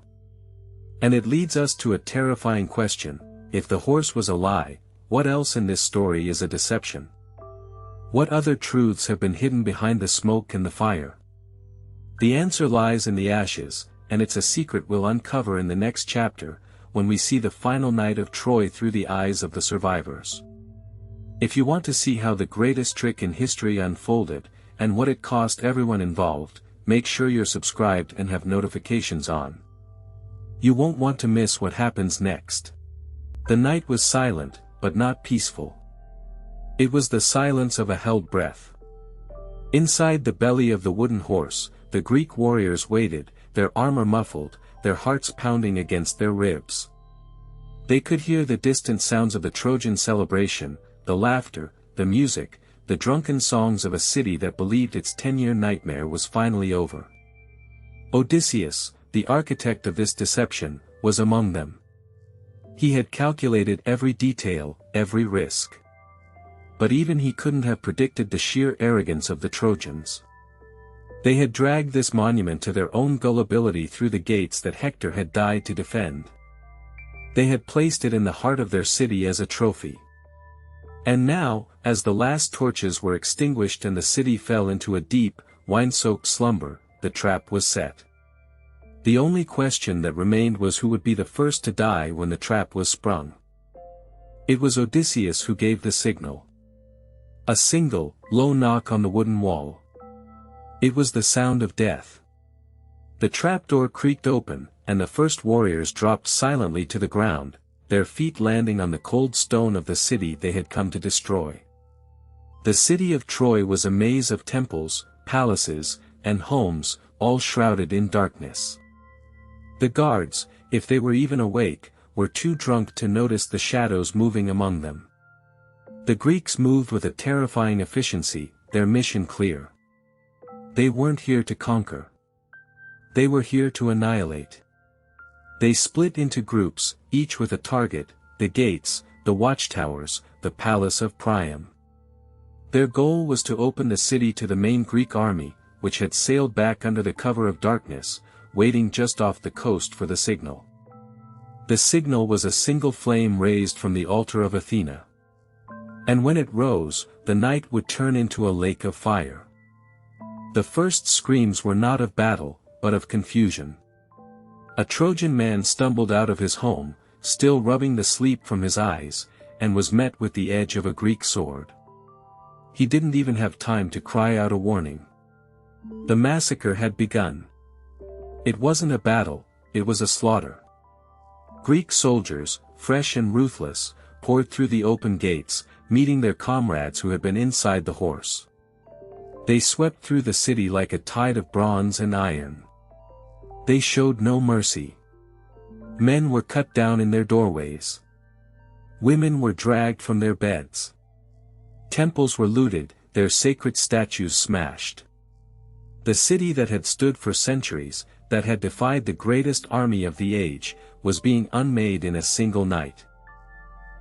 And it leads us to a terrifying question: if the horse was a lie, what else in this story is a deception? What other truths have been hidden behind the smoke and the fire? The answer lies in the ashes, and it's a secret we'll uncover in the next chapter, when we see the final night of Troy through the eyes of the survivors. If you want to see how the greatest trick in history unfolded, and what it cost everyone involved, make sure you're subscribed and have notifications on. You won't want to miss what happens next. The night was silent, but not peaceful. It was the silence of a held breath. Inside the belly of the wooden horse, the Greek warriors waited, their armor muffled, their hearts pounding against their ribs. They could hear the distant sounds of the Trojan celebration, the laughter, the music, the drunken songs of a city that believed its 10-year nightmare was finally over. Odysseus, the architect of this deception, was among them. He had calculated every detail, every risk. But even he couldn't have predicted the sheer arrogance of the Trojans. They had dragged this monument to their own gullibility through the gates that Hector had died to defend. They had placed it in the heart of their city as a trophy. And now, as the last torches were extinguished and the city fell into a deep, wine-soaked slumber, the trap was set. The only question that remained was who would be the first to die when the trap was sprung. It was Odysseus who gave the signal. A single, low knock on the wooden wall. It was the sound of death. The trapdoor creaked open, and the first warriors dropped silently to the ground, their feet landing on the cold stone of the city they had come to destroy. The city of Troy was a maze of temples, palaces, and homes, all shrouded in darkness. The guards, if they were even awake, were too drunk to notice the shadows moving among them. The Greeks moved with a terrifying efficiency, their mission clear. They weren't here to conquer. They were here to annihilate. They split into groups, each with a target: the gates, the watchtowers, the palace of Priam. Their goal was to open the city to the main Greek army, which had sailed back under the cover of darkness, waiting just off the coast for the signal. The signal was a single flame raised from the altar of Athena. And when it rose, the night would turn into a lake of fire. The first screams were not of battle, but of confusion. A Trojan man stumbled out of his home, still rubbing the sleep from his eyes, and was met with the edge of a Greek sword. He didn't even have time to cry out a warning. The massacre had begun. It wasn't a battle, it was a slaughter. Greek soldiers, fresh and ruthless, poured through the open gates, meeting their comrades who had been inside the horse. They swept through the city like a tide of bronze and iron. They showed no mercy. Men were cut down in their doorways. Women were dragged from their beds. Temples were looted, their sacred statues smashed. The city that had stood for centuries, that had defied the greatest army of the age, was being unmade in a single night.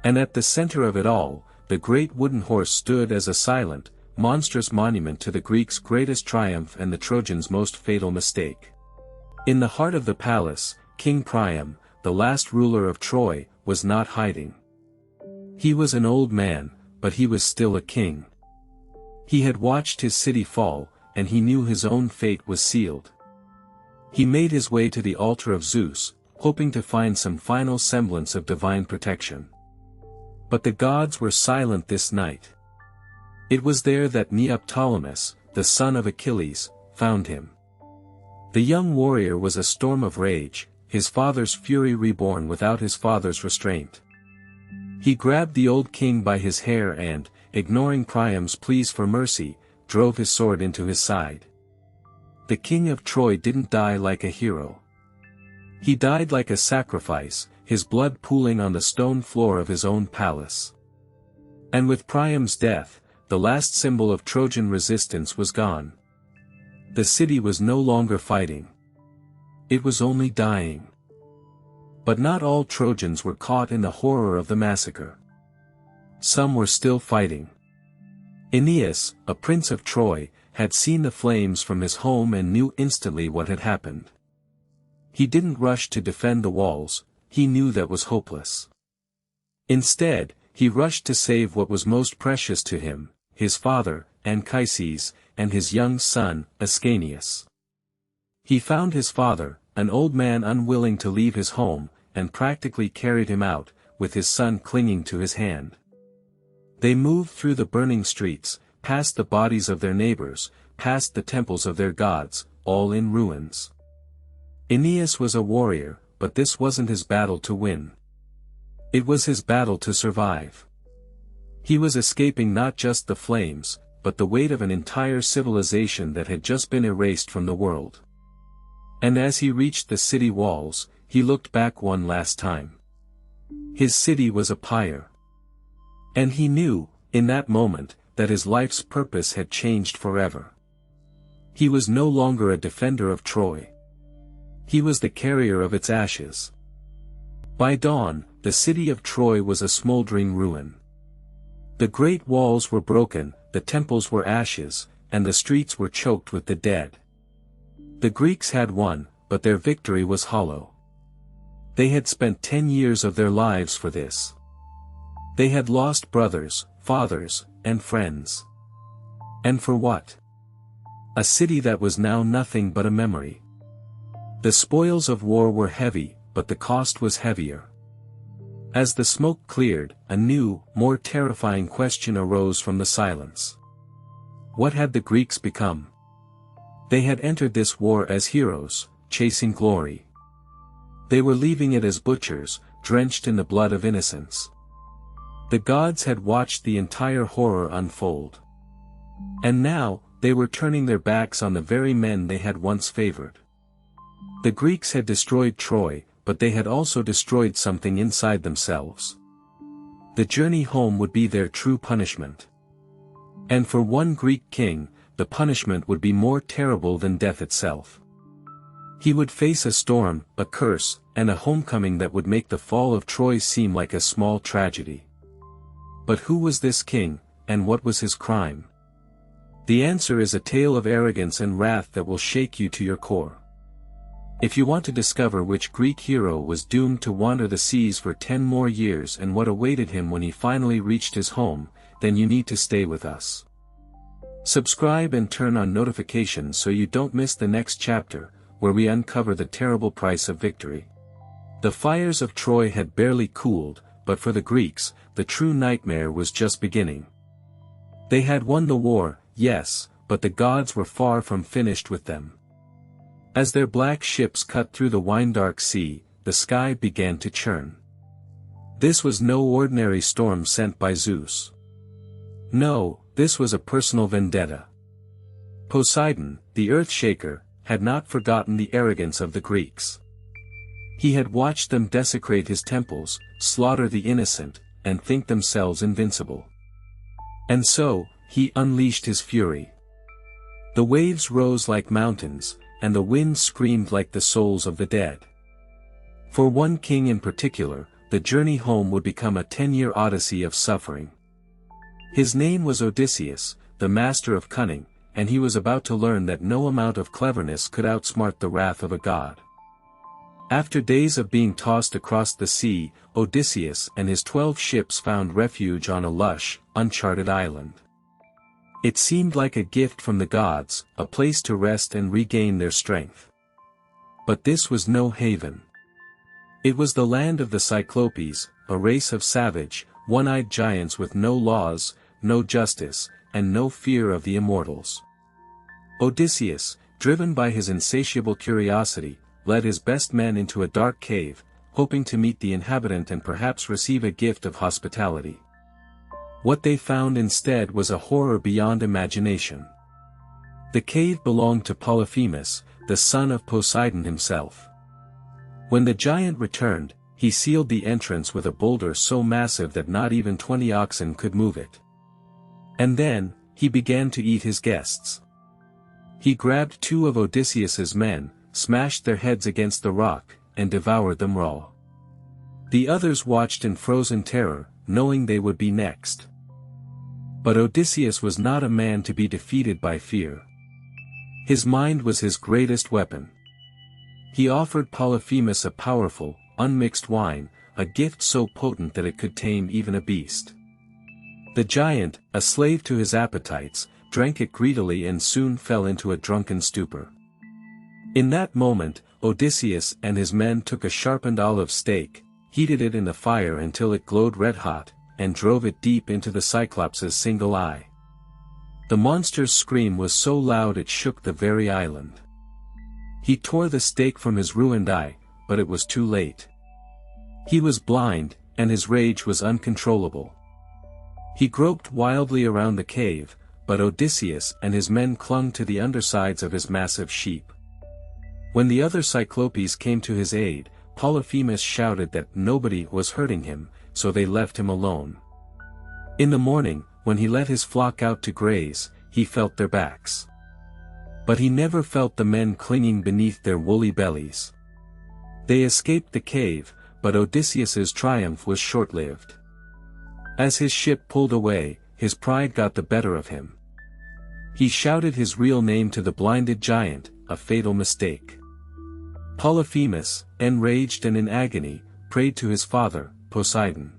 And at the center of it all, the great wooden horse stood as a silent, monstrous monument to the Greeks' greatest triumph and the Trojans' most fatal mistake. In the heart of the palace, King Priam, the last ruler of Troy, was not hiding. He was an old man, but he was still a king. He had watched his city fall, and he knew his own fate was sealed. He made his way to the altar of Zeus, hoping to find some final semblance of divine protection. But the gods were silent this night. It was there that Neoptolemus, the son of Achilles, found him. The young warrior was a storm of rage, his father's fury reborn without his father's restraint. He grabbed the old king by his hair and, ignoring Priam's pleas for mercy, drove his sword into his side. The king of Troy didn't die like a hero. He died like a sacrifice, his blood pooling on the stone floor of his own palace. And with Priam's death, the last symbol of Trojan resistance was gone. The city was no longer fighting. It was only dying. But not all Trojans were caught in the horror of the massacre. Some were still fighting. Aeneas, a prince of Troy, had seen the flames from his home and knew instantly what had happened. He didn't rush to defend the walls, he knew that was hopeless. Instead, he rushed to save what was most precious to him, his father, Anchises, and his young son, Ascanius. He found his father, an old man unwilling to leave his home, and practically carried him out, with his son clinging to his hand. They moved through the burning streets, past the bodies of their neighbors, past the temples of their gods, all in ruins. Aeneas was a warrior, but this wasn't his battle to win. It was his battle to survive. He was escaping not just the flames, but the weight of an entire civilization that had just been erased from the world. And as he reached the city walls, he looked back one last time. His city was a pyre. And he knew, in that moment, that his life's purpose had changed forever. He was no longer a defender of Troy. He was the carrier of its ashes. By dawn, the city of Troy was a smoldering ruin. The great walls were broken, the temples were ashes, and the streets were choked with the dead. The Greeks had won, but their victory was hollow. They had spent 10 years of their lives for this. They had lost brothers, fathers, and friends. And for what? A city that was now nothing but a memory. The spoils of war were heavy, but the cost was heavier. As the smoke cleared, a new, more terrifying question arose from the silence. What had the Greeks become? They had entered this war as heroes, chasing glory. They were leaving it as butchers, drenched in the blood of innocents. The gods had watched the entire horror unfold. And now, they were turning their backs on the very men they had once favored. The Greeks had destroyed Troy, but they had also destroyed something inside themselves. The journey home would be their true punishment. And for one Greek king, the punishment would be more terrible than death itself. He would face a storm, a curse, and a homecoming that would make the fall of Troy seem like a small tragedy. But who was this king, and what was his crime? The answer is a tale of arrogance and wrath that will shake you to your core. If you want to discover which Greek hero was doomed to wander the seas for 10 more years and what awaited him when he finally reached his home, then you need to stay with us. Subscribe and turn on notifications so you don't miss the next chapter, where we uncover the terrible price of victory. The fires of Troy had barely cooled, but for the Greeks, the true nightmare was just beginning. They had won the war, yes, but the gods were far from finished with them. As their black ships cut through the wine-dark sea, the sky began to churn. This was no ordinary storm sent by Zeus. No, this was a personal vendetta. Poseidon, the earth-shaker, had not forgotten the arrogance of the Greeks. He had watched them desecrate his temples, slaughter the innocent, and think themselves invincible. And so, he unleashed his fury. The waves rose like mountains, and the wind screamed like the souls of the dead. For one king in particular, the journey home would become a 10-year odyssey of suffering. His name was Odysseus, the master of cunning, and he was about to learn that no amount of cleverness could outsmart the wrath of a god. After days of being tossed across the sea, Odysseus and his 12 ships found refuge on a lush, uncharted island. It seemed like a gift from the gods, a place to rest and regain their strength. But this was no haven. It was the land of the Cyclopes, a race of savage, one-eyed giants with no laws, no justice, and no fear of the immortals. Odysseus, driven by his insatiable curiosity, led his best men into a dark cave, hoping to meet the inhabitant and perhaps receive a gift of hospitality. What they found instead was a horror beyond imagination. The cave belonged to Polyphemus, the son of Poseidon himself. When the giant returned, he sealed the entrance with a boulder so massive that not even 20 oxen could move it. And then, he began to eat his guests. He grabbed 2 of Odysseus's men, smashed their heads against the rock, and devoured them raw. The others watched in frozen terror, knowing they would be next. But Odysseus was not a man to be defeated by fear. His mind was his greatest weapon. He offered Polyphemus a powerful, unmixed wine, a gift so potent that it could tame even a beast. The giant, a slave to his appetites, drank it greedily and soon fell into a drunken stupor. In that moment, Odysseus and his men took a sharpened olive stake, heated it in the fire until it glowed red-hot, and drove it deep into the Cyclops' single eye. The monster's scream was so loud it shook the very island. He tore the stake from his ruined eye, but it was too late. He was blind, and his rage was uncontrollable. He groped wildly around the cave, but Odysseus and his men clung to the undersides of his massive sheep. When the other Cyclopes came to his aid, Polyphemus shouted that nobody was hurting him, so they left him alone. In the morning, when he let his flock out to graze, he felt their backs. But he never felt the men clinging beneath their woolly bellies. They escaped the cave, but Odysseus's triumph was short-lived. As his ship pulled away, his pride got the better of him. He shouted his real name to the blinded giant, a fatal mistake. Polyphemus, enraged and in agony, prayed to his father, Poseidon.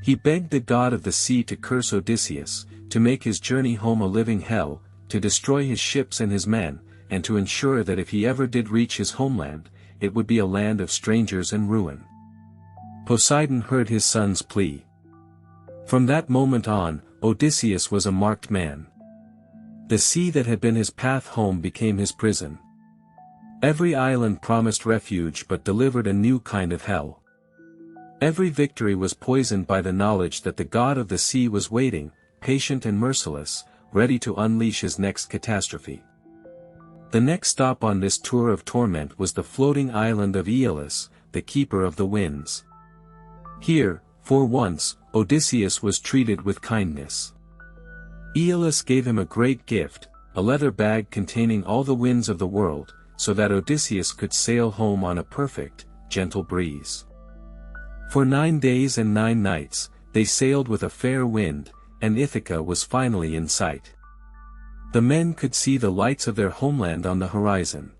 He begged the god of the sea to curse Odysseus, to make his journey home a living hell, to destroy his ships and his men, and to ensure that if he ever did reach his homeland, it would be a land of strangers and ruin. Poseidon heard his son's plea. From that moment on, Odysseus was a marked man. The sea that had been his path home became his prison. Every island promised refuge but delivered a new kind of hell. Every victory was poisoned by the knowledge that the god of the sea was waiting, patient and merciless, ready to unleash his next catastrophe. The next stop on this tour of torment was the floating island of Aeolus, the keeper of the winds. Here, for once, Odysseus was treated with kindness. Aeolus gave him a great gift, a leather bag containing all the winds of the world, so that Odysseus could sail home on a perfect, gentle breeze. For 9 days and 9 nights, they sailed with a fair wind, and Ithaca was finally in sight. The men could see the lights of their homeland on the horizon.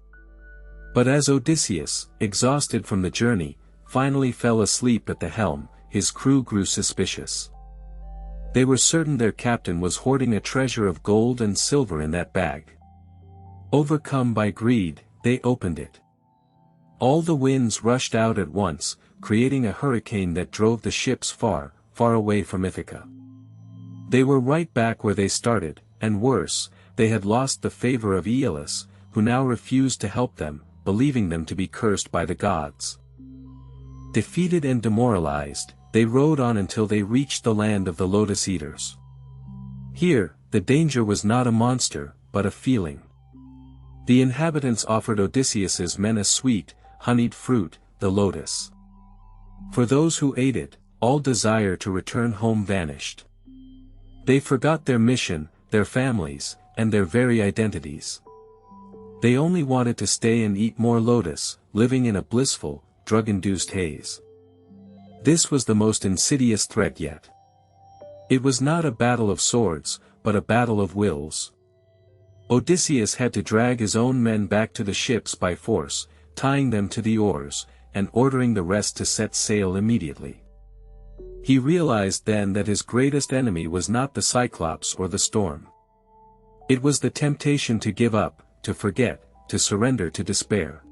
But as Odysseus, exhausted from the journey, finally fell asleep at the helm, his crew grew suspicious. They were certain their captain was hoarding a treasure of gold and silver in that bag. Overcome by greed, they opened it. All the winds rushed out at once, creating a hurricane that drove the ships far, far away from Ithaca. They were right back where they started, and worse, they had lost the favor of Aeolus, who now refused to help them, believing them to be cursed by the gods. Defeated and demoralized, they rode on until they reached the land of the Lotus Eaters. Here, the danger was not a monster, but a feeling. The inhabitants offered Odysseus's men a sweet, honeyed fruit, the lotus. For those who ate it, all desire to return home vanished. They forgot their mission, their families, and their very identities. They only wanted to stay and eat more lotus, living in a blissful, drug-induced haze. This was the most insidious threat yet. It was not a battle of swords, but a battle of wills. Odysseus had to drag his own men back to the ships by force, tying them to the oars, and ordering the rest to set sail immediately. He realized then that his greatest enemy was not the Cyclops or the storm. It was the temptation to give up, to forget, to surrender to despair.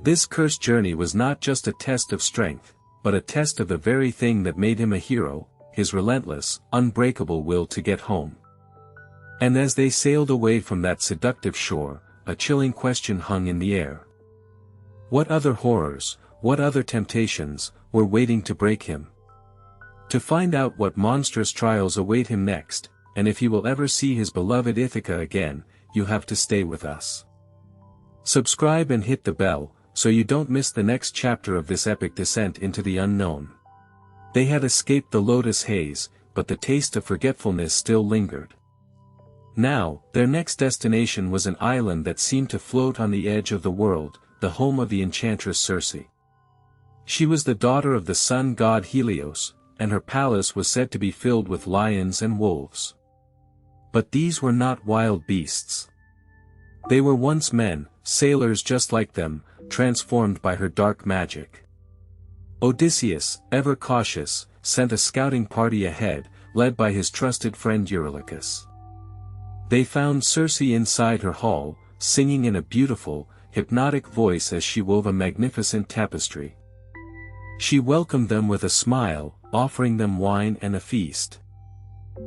This cursed journey was not just a test of strength, but a test of the very thing that made him a hero, his relentless, unbreakable will to get home. And as they sailed away from that seductive shore, a chilling question hung in the air. What other horrors, what other temptations, were waiting to break him? To find out what monstrous trials await him next, and if he will ever see his beloved Ithaca again, you have to stay with us. Subscribe and hit the bell, so you don't miss the next chapter of this epic descent into the unknown. They had escaped the lotus haze, but the taste of forgetfulness still lingered. Now, their next destination was an island that seemed to float on the edge of the world, the home of the enchantress Circe. She was the daughter of the sun god Helios, and her palace was said to be filled with lions and wolves. But these were not wild beasts. They were once men, sailors just like them, transformed by her dark magic. Odysseus, ever cautious, sent a scouting party ahead, led by his trusted friend Eurylochus. They found Circe inside her hall, singing in a beautiful, hypnotic voice as she wove a magnificent tapestry. She welcomed them with a smile, offering them wine and a feast.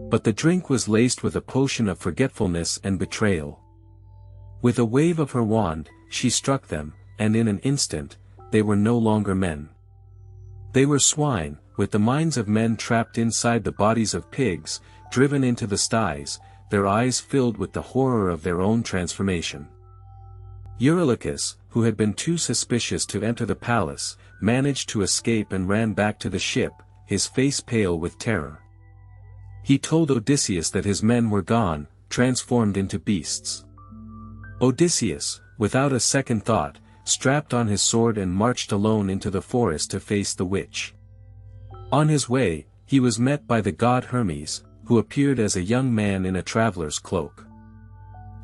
But the drink was laced with a potion of forgetfulness and betrayal. With a wave of her wand, she struck them, and in an instant, they were no longer men. They were swine, with the minds of men trapped inside the bodies of pigs, driven into the sties, their eyes filled with the horror of their own transformation. Eurylochus, who had been too suspicious to enter the palace, managed to escape and ran back to the ship, his face pale with terror. He told Odysseus that his men were gone, transformed into beasts. Odysseus, without a second thought, strapped on his sword and marched alone into the forest to face the witch. On his way, he was met by the god Hermes, who appeared as a young man in a traveler's cloak.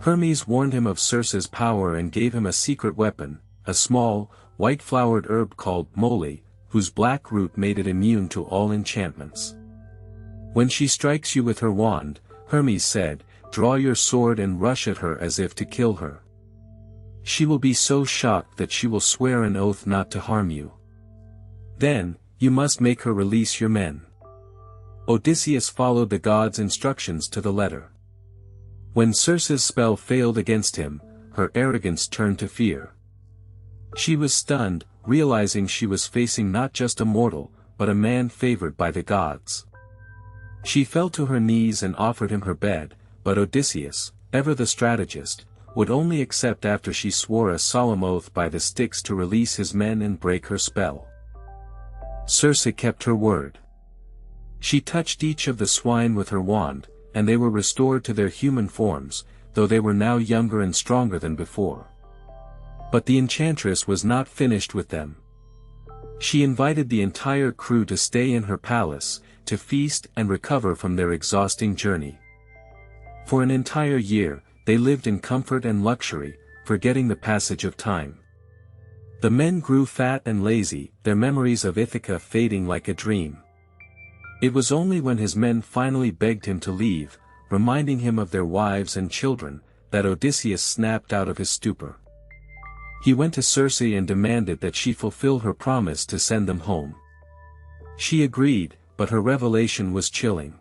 Hermes warned him of Circe's power and gave him a secret weapon, a small, white-flowered herb called moly, whose black root made it immune to all enchantments. When she strikes you with her wand, Hermes said, draw your sword and rush at her as if to kill her. She will be so shocked that she will swear an oath not to harm you. Then, you must make her release your men. Odysseus followed the god's instructions to the letter. When Circe's spell failed against him, her arrogance turned to fear. She was stunned, realizing she was facing not just a mortal, but a man favored by the gods. She fell to her knees and offered him her bed, but Odysseus, ever the strategist, would only accept after she swore a solemn oath by the Styx to release his men and break her spell. Circe kept her word. She touched each of the swine with her wand, and they were restored to their human forms, though they were now younger and stronger than before. But the enchantress was not finished with them. She invited the entire crew to stay in her palace, to feast and recover from their exhausting journey. For an entire year, they lived in comfort and luxury, forgetting the passage of time. The men grew fat and lazy, their memories of Ithaca fading like a dream. It was only when his men finally begged him to leave, reminding him of their wives and children, that Odysseus snapped out of his stupor. He went to Circe and demanded that she fulfill her promise to send them home. She agreed, but her revelation was chilling.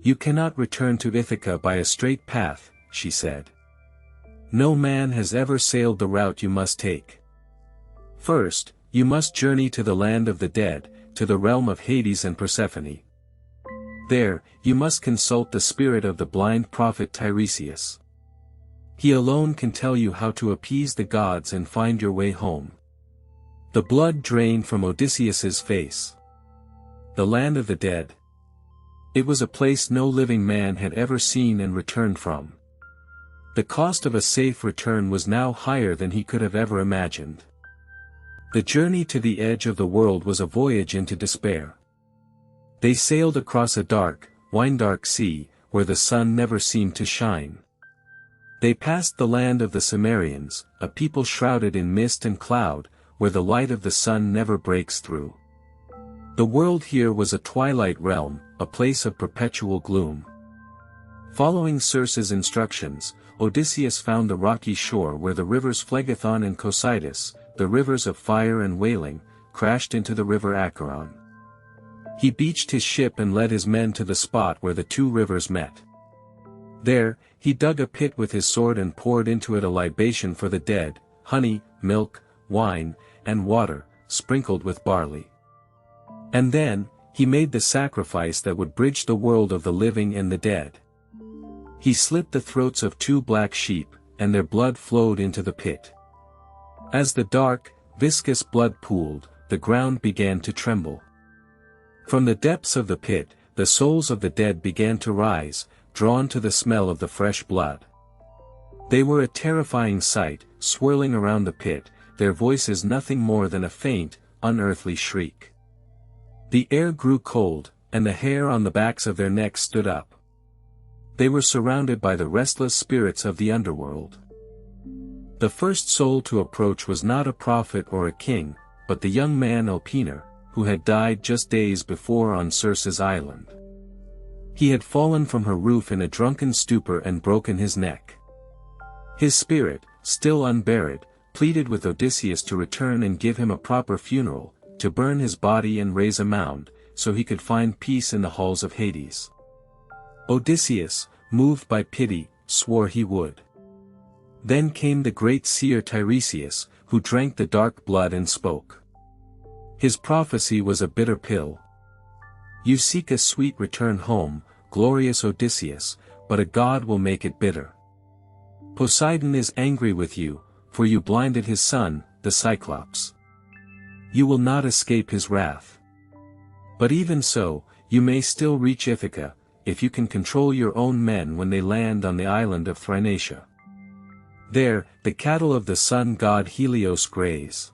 "You cannot return to Ithaca by a straight path," she said. "No man has ever sailed the route you must take. First, you must journey to the land of the dead, to the realm of Hades and Persephone. There, you must consult the spirit of the blind prophet Tiresias. He alone can tell you how to appease the gods and find your way home." The blood drained from Odysseus's face. The land of the dead. It was a place no living man had ever seen and returned from. The cost of a safe return was now higher than he could have ever imagined. The journey to the edge of the world was a voyage into despair. They sailed across a dark, wine-dark sea, where the sun never seemed to shine. They passed the land of the Cimmerians, a people shrouded in mist and cloud, where the light of the sun never breaks through. The world here was a twilight realm, a place of perpetual gloom. Following Circe's instructions, Odysseus found the rocky shore where the rivers Phlegethon and Cocytus, the rivers of fire and wailing, crashed into the river Acheron. He beached his ship and led his men to the spot where the two rivers met. There, he dug a pit with his sword and poured into it a libation for the dead, honey, milk, wine, and water, sprinkled with barley. And then, he made the sacrifice that would bridge the world of the living and the dead. He slit the throats of two black sheep, and their blood flowed into the pit. As the dark, viscous blood pooled, the ground began to tremble. From the depths of the pit, the souls of the dead began to rise, drawn to the smell of the fresh blood. They were a terrifying sight, swirling around the pit, their voices nothing more than a faint, unearthly shriek. The air grew cold, and the hair on the backs of their necks stood up. They were surrounded by the restless spirits of the underworld. The first soul to approach was not a prophet or a king, but the young man Elpenor, who had died just days before on Circe's island. He had fallen from her roof in a drunken stupor and broken his neck. His spirit, still unburied, pleaded with Odysseus to return and give him a proper funeral, to burn his body and raise a mound, so he could find peace in the halls of Hades. Odysseus, moved by pity, swore he would. Then came the great seer Tiresias, who drank the dark blood and spoke. His prophecy was a bitter pill. "You seek a sweet return home, glorious Odysseus, but a god will make it bitter. Poseidon is angry with you, for you blinded his son, the Cyclops. You will not escape his wrath. But even so, you may still reach Ithaca, if you can control your own men when they land on the island of Thrinacia. There, the cattle of the sun god Helios graze.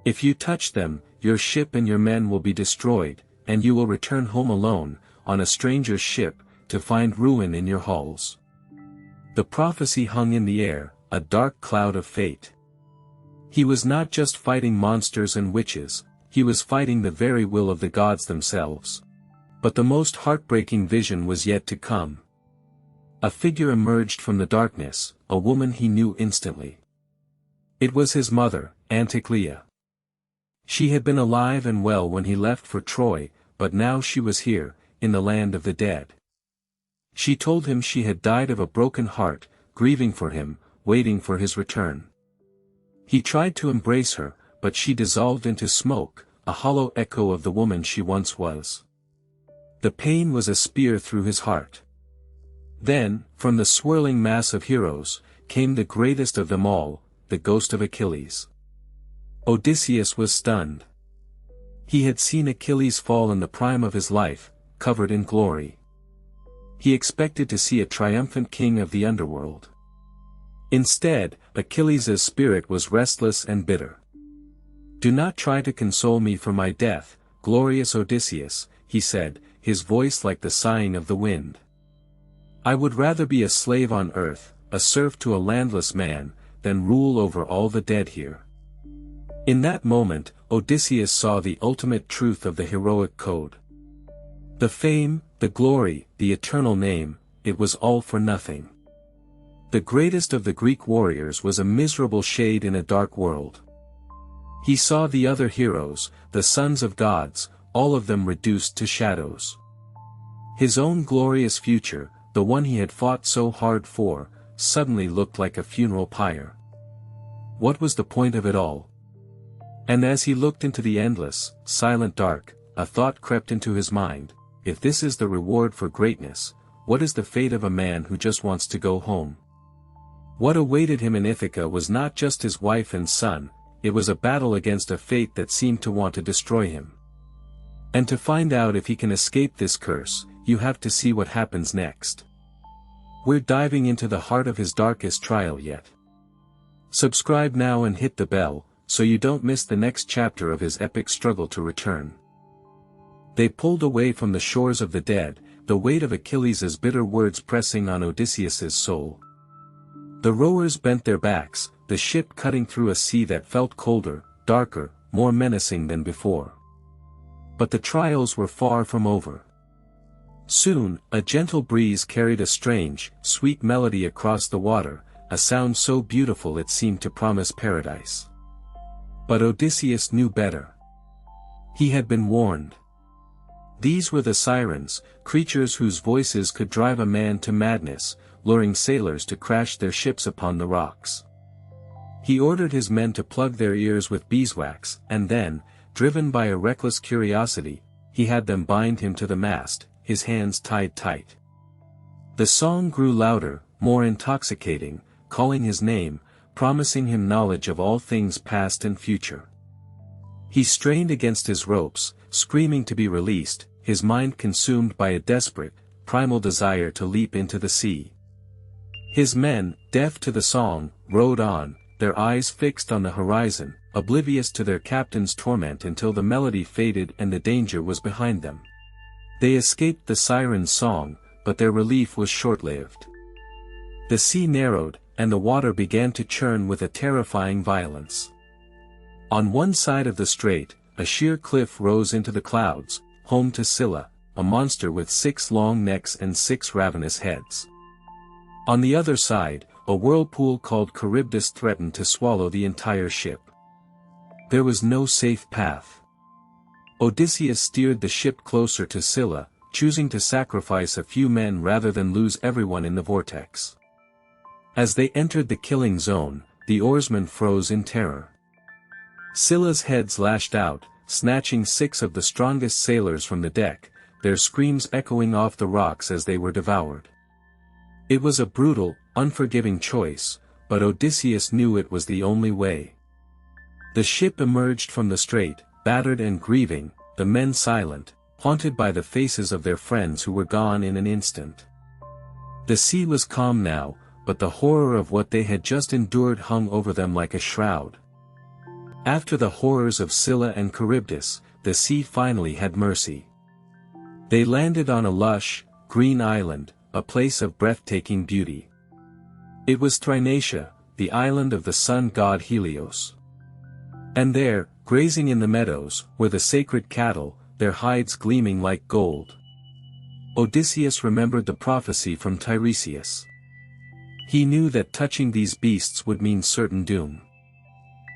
If you touch them, your ship and your men will be destroyed, and you will return home alone, on a stranger's ship, to find ruin in your hulls." The prophecy hung in the air, a dark cloud of fate. He was not just fighting monsters and witches, he was fighting the very will of the gods themselves. But the most heartbreaking vision was yet to come. A figure emerged from the darkness, a woman he knew instantly. It was his mother, Anticlea. She had been alive and well when he left for Troy, but now she was here, in the land of the dead. She told him she had died of a broken heart, grieving for him, waiting for his return. He tried to embrace her, but she dissolved into smoke, a hollow echo of the woman she once was. The pain was a spear through his heart. Then, from the swirling mass of heroes, came the greatest of them all, the ghost of Achilles. Odysseus was stunned. He had seen Achilles fall in the prime of his life, covered in glory. He expected to see a triumphant king of the underworld. Instead, Achilles' spirit was restless and bitter. "Do not try to console me for my death, glorious Odysseus," he said, his voice like the sighing of the wind. "I would rather be a slave on earth, a serf to a landless man, than rule over all the dead here." In that moment, Odysseus saw the ultimate truth of the heroic code. The fame, the glory, the eternal name, it was all for nothing. The greatest of the Greek warriors was a miserable shade in a dark world. He saw the other heroes, the sons of gods, all of them reduced to shadows. His own glorious future, the one he had fought so hard for, suddenly looked like a funeral pyre. What was the point of it all? And as he looked into the endless, silent dark, a thought crept into his mind: if this is the reward for greatness, what is the fate of a man who just wants to go home? What awaited him in Ithaca was not just his wife and son, it was a battle against a fate that seemed to want to destroy him. And to find out if he can escape this curse, you have to see what happens next. We're diving into the heart of his darkest trial yet. Subscribe now and hit the bell, so you don't miss the next chapter of his epic struggle to return. They pulled away from the shores of the dead, the weight of Achilles' bitter words pressing on Odysseus' soul. The rowers bent their backs, the ship cutting through a sea that felt colder, darker, more menacing than before. But the trials were far from over. Soon, a gentle breeze carried a strange, sweet melody across the water, a sound so beautiful it seemed to promise paradise. But Odysseus knew better. He had been warned. These were the sirens, creatures whose voices could drive a man to madness, luring sailors to crash their ships upon the rocks. He ordered his men to plug their ears with beeswax, and then, driven by a reckless curiosity, he had them bind him to the mast, his hands tied tight. The song grew louder, more intoxicating, calling his name, promising him knowledge of all things past and future. He strained against his ropes, screaming to be released, his mind consumed by a desperate, primal desire to leap into the sea. His men, deaf to the song, rowed on, their eyes fixed on the horizon, oblivious to their captain's torment until the melody faded and the danger was behind them. They escaped the siren's song, but their relief was short-lived. The sea narrowed, and the water began to churn with a terrifying violence. On one side of the strait, a sheer cliff rose into the clouds, home to Scylla, a monster with 6 long necks and 6 ravenous heads. On the other side, a whirlpool called Charybdis threatened to swallow the entire ship. There was no safe path. Odysseus steered the ship closer to Scylla, choosing to sacrifice a few men rather than lose everyone in the vortex. As they entered the killing zone, the oarsmen froze in terror. Scylla's heads lashed out, snatching 6 of the strongest sailors from the deck, their screams echoing off the rocks as they were devoured. It was a brutal, unforgiving choice, but Odysseus knew it was the only way. The ship emerged from the strait, battered and grieving, the men silent, haunted by the faces of their friends who were gone in an instant. The sea was calm now, but the horror of what they had just endured hung over them like a shroud. After the horrors of Scylla and Charybdis, the sea finally had mercy. They landed on a lush, green island, a place of breathtaking beauty. It was Thrinacia, the island of the sun god Helios. And there, grazing in the meadows, were the sacred cattle, their hides gleaming like gold. Odysseus remembered the prophecy from Tiresias. He knew that touching these beasts would mean certain doom.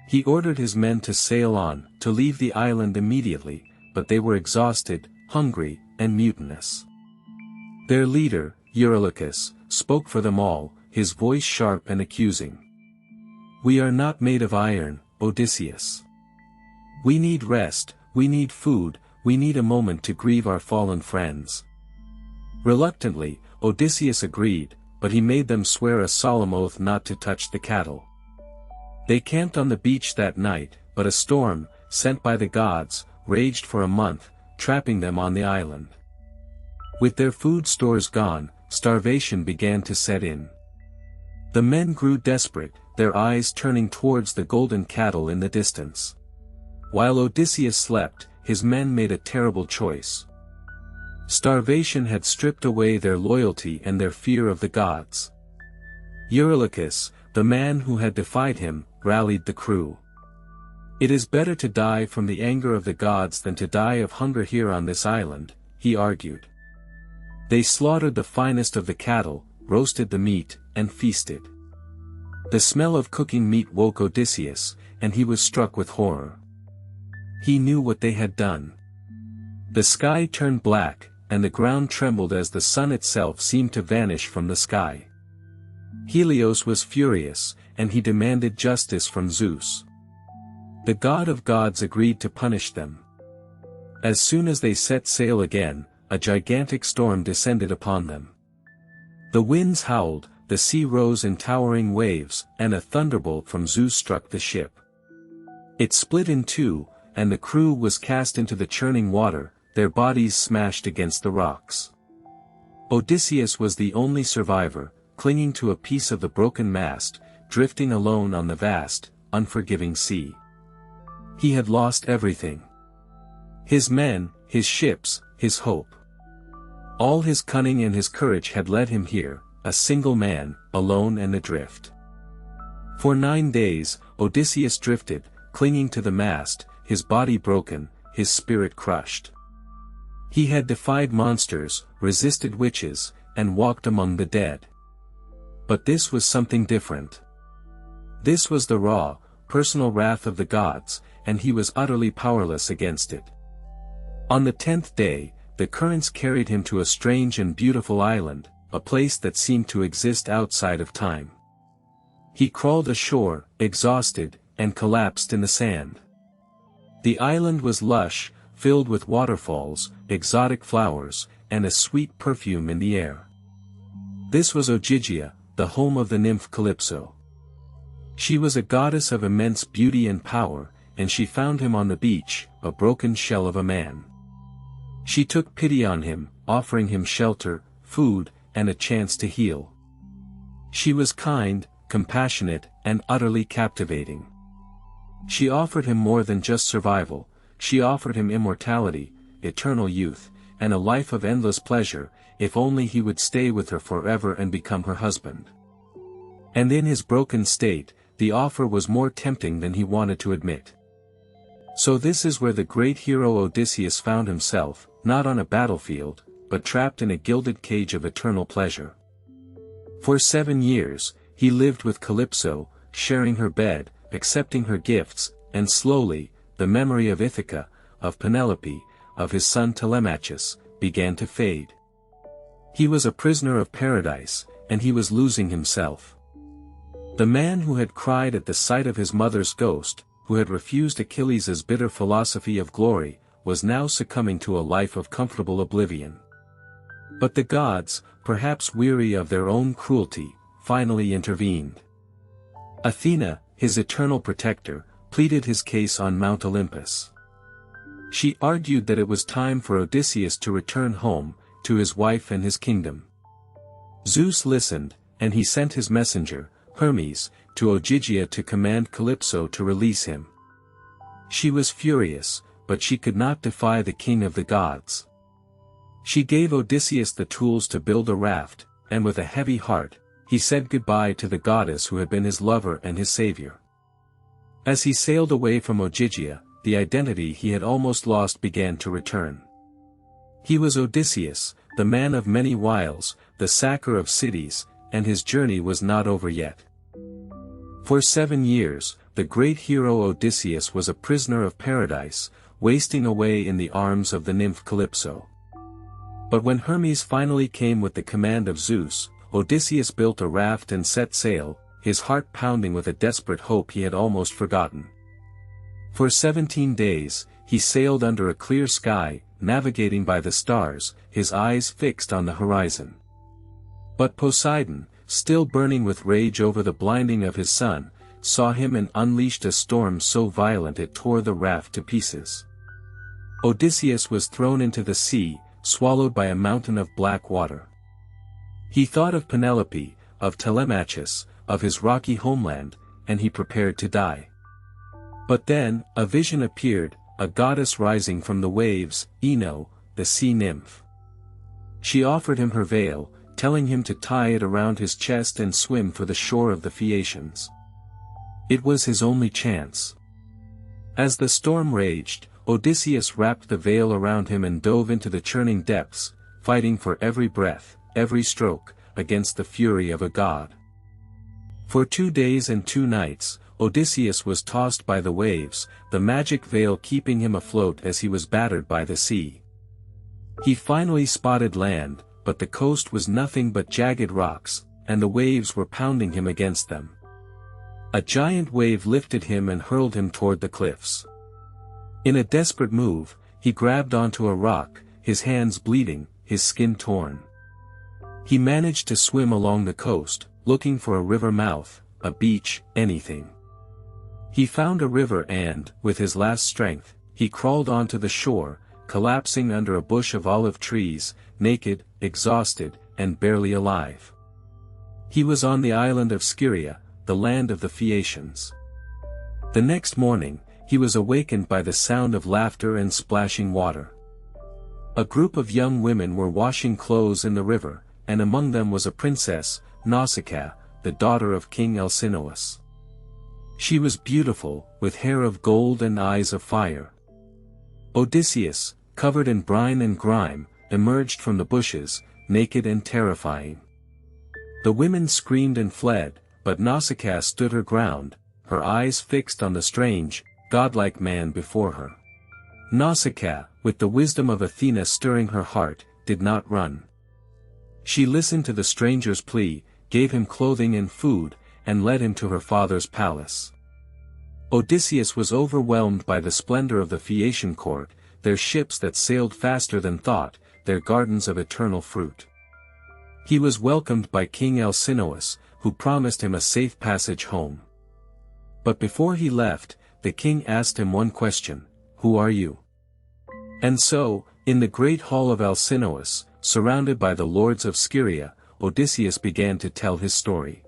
He ordered his men to sail on, to leave the island immediately, but they were exhausted, hungry, and mutinous. Their leader, Eurylochus, spoke for them all, his voice sharp and accusing. "We are not made of iron, Odysseus. We need rest, we need food, we need a moment to grieve our fallen friends." Reluctantly, Odysseus agreed, but he made them swear a solemn oath not to touch the cattle. They camped on the beach that night, but a storm, sent by the gods, raged for a month, trapping them on the island. With their food stores gone, starvation began to set in. The men grew desperate, their eyes turning towards the golden cattle in the distance. While Odysseus slept, his men made a terrible choice. Starvation had stripped away their loyalty and their fear of the gods. Eurylochus, the man who had defied him, rallied the crew. "It is better to die from the anger of the gods than to die of hunger here on this island," he argued. They slaughtered the finest of the cattle, roasted the meat, and feasted. The smell of cooking meat woke Odysseus, and he was struck with horror. He knew what they had done. The sky turned black, and the ground trembled as the sun itself seemed to vanish from the sky. Helios was furious, and he demanded justice from Zeus. The god of gods agreed to punish them. As soon as they set sail again, a gigantic storm descended upon them. The winds howled, the sea rose in towering waves, and a thunderbolt from Zeus struck the ship. It split in two, and the crew was cast into the churning water, their bodies smashed against the rocks. Odysseus was the only survivor, clinging to a piece of the broken mast, drifting alone on the vast, unforgiving sea. He had lost everything. His men, his ships, his hope. All his cunning and his courage had led him here, a single man, alone and adrift. For 9 days, Odysseus drifted, clinging to the mast, his body broken, his spirit crushed. He had defied monsters, resisted witches, and walked among the dead. But this was something different. This was the raw, personal wrath of the gods, and he was utterly powerless against it. On the 10th day, the currents carried him to a strange and beautiful island, a place that seemed to exist outside of time. He crawled ashore, exhausted, and collapsed in the sand. The island was lush, filled with waterfalls, exotic flowers, and a sweet perfume in the air. This was Ogygia, the home of the nymph Calypso. She was a goddess of immense beauty and power, and she found him on the beach, a broken shell of a man. She took pity on him, offering him shelter, food, and a chance to heal. She was kind, compassionate, and utterly captivating. She offered him more than just survival, she offered him immortality, eternal youth, and a life of endless pleasure, if only he would stay with her forever and become her husband. And in his broken state, the offer was more tempting than he wanted to admit. So this is where the great hero Odysseus found himself, not on a battlefield, but trapped in a gilded cage of eternal pleasure. For 7 years, he lived with Calypso, sharing her bed, accepting her gifts, and slowly, the memory of Ithaca, of Penelope, of his son Telemachus, began to fade. He was a prisoner of paradise, and he was losing himself. The man who had cried at the sight of his mother's ghost, who had refused Achilles' bitter philosophy of glory, was now succumbing to a life of comfortable oblivion. But the gods, perhaps weary of their own cruelty, finally intervened. Athena, his eternal protector, pleaded his case on Mount Olympus. She argued that it was time for Odysseus to return home, to his wife and his kingdom. Zeus listened, and he sent his messenger, Hermes, to Ogygia to command Calypso to release him. She was furious, but she could not defy the king of the gods. She gave Odysseus the tools to build a raft, and with a heavy heart, he said goodbye to the goddess who had been his lover and his savior. As he sailed away from Ogygia, the identity he had almost lost began to return. He was Odysseus, the man of many wiles, the sacker of cities, and his journey was not over yet. For 7 years, the great hero Odysseus was a prisoner of paradise, wasting away in the arms of the nymph Calypso. But when Hermes finally came with the command of Zeus, Odysseus built a raft and set sail, his heart pounding with a desperate hope he had almost forgotten. For 17 days, he sailed under a clear sky, navigating by the stars, his eyes fixed on the horizon. But Poseidon, still burning with rage over the blinding of his son, saw him and unleashed a storm so violent it tore the raft to pieces. Odysseus was thrown into the sea, swallowed by a mountain of black water. He thought of Penelope, of Telemachus, of his rocky homeland, and he prepared to die. But then, a vision appeared, a goddess rising from the waves, Ino, the sea nymph. She offered him her veil, telling him to tie it around his chest and swim for the shore of the Phaeacians. It was his only chance. As the storm raged, Odysseus wrapped the veil around him and dove into the churning depths, fighting for every breath, every stroke, against the fury of a god. For 2 days and 2 nights, Odysseus was tossed by the waves, the magic veil keeping him afloat as he was battered by the sea. He finally spotted land, but the coast was nothing but jagged rocks, and the waves were pounding him against them. A giant wave lifted him and hurled him toward the cliffs. In a desperate move, he grabbed onto a rock, his hands bleeding, his skin torn. He managed to swim along the coast, looking for a river mouth, a beach, anything. He found a river and, with his last strength, he crawled onto the shore, collapsing under a bush of olive trees, naked, exhausted, and barely alive. He was on the island of Scheria, the land of the Phaeacians. The next morning, he was awakened by the sound of laughter and splashing water. A group of young women were washing clothes in the river, and among them was a princess, Nausicaa, the daughter of King Alcinous. She was beautiful, with hair of gold and eyes of fire. Odysseus, covered in brine and grime, emerged from the bushes, naked and terrifying. The women screamed and fled, but Nausicaa stood her ground, her eyes fixed on the strange, godlike man before her. Nausicaa, with the wisdom of Athena stirring her heart, did not run. She listened to the stranger's plea, gave him clothing and food, and led him to her father's palace. Odysseus was overwhelmed by the splendor of the Phaeacian court, their ships that sailed faster than thought, their gardens of eternal fruit. He was welcomed by King Alcinous, who promised him a safe passage home. But before he left, the king asked him one question: "Who are you?" And so, in the great hall of Alcinous, surrounded by the lords of Scheria, Odysseus began to tell his story.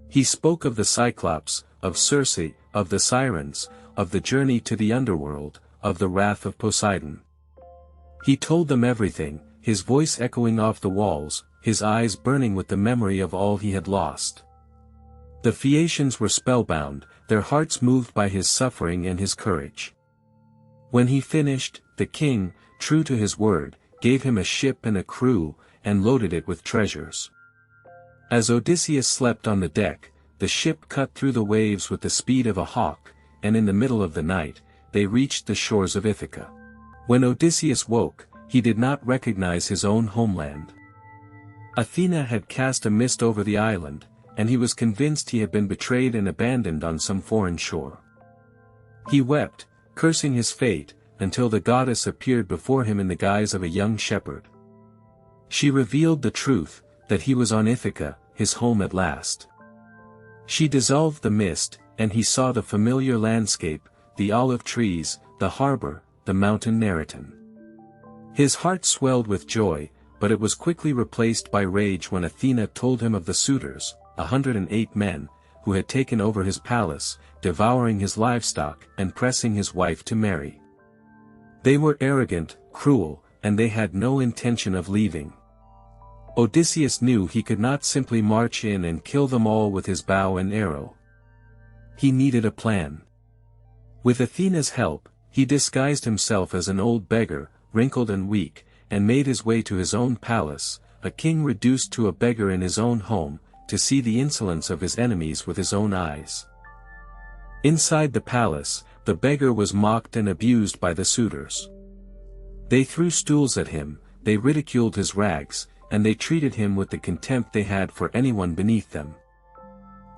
He spoke of the Cyclops, of Circe, of the Sirens, of the journey to the underworld, of the wrath of Poseidon. He told them everything, his voice echoing off the walls, his eyes burning with the memory of all he had lost. The Phaeacians were spellbound, their hearts moved by his suffering and his courage. When he finished, the king, true to his word, gave him a ship and a crew, and loaded it with treasures. As Odysseus slept on the deck, the ship cut through the waves with the speed of a hawk, and in the middle of the night, they reached the shores of Ithaca. When Odysseus woke, he did not recognize his own homeland. Athena had cast a mist over the island, and he was convinced he had been betrayed and abandoned on some foreign shore. He wept, cursing his fate, until the goddess appeared before him in the guise of a young shepherd. She revealed the truth, that he was on Ithaca, his home at last. She dissolved the mist, and he saw the familiar landscape, the olive trees, the harbor, the mountain Neriton. His heart swelled with joy, but it was quickly replaced by rage when Athena told him of the suitors, 108 men, who had taken over his palace, devouring his livestock and pressing his wife to marry. They were arrogant, cruel, and they had no intention of leaving. Odysseus knew he could not simply march in and kill them all with his bow and arrow. He needed a plan. With Athena's help, he disguised himself as an old beggar, wrinkled and weak, and made his way to his own palace, a king reduced to a beggar in his own home, to see the insolence of his enemies with his own eyes. Inside the palace, the beggar was mocked and abused by the suitors. They threw stools at him, they ridiculed his rags, and they treated him with the contempt they had for anyone beneath them.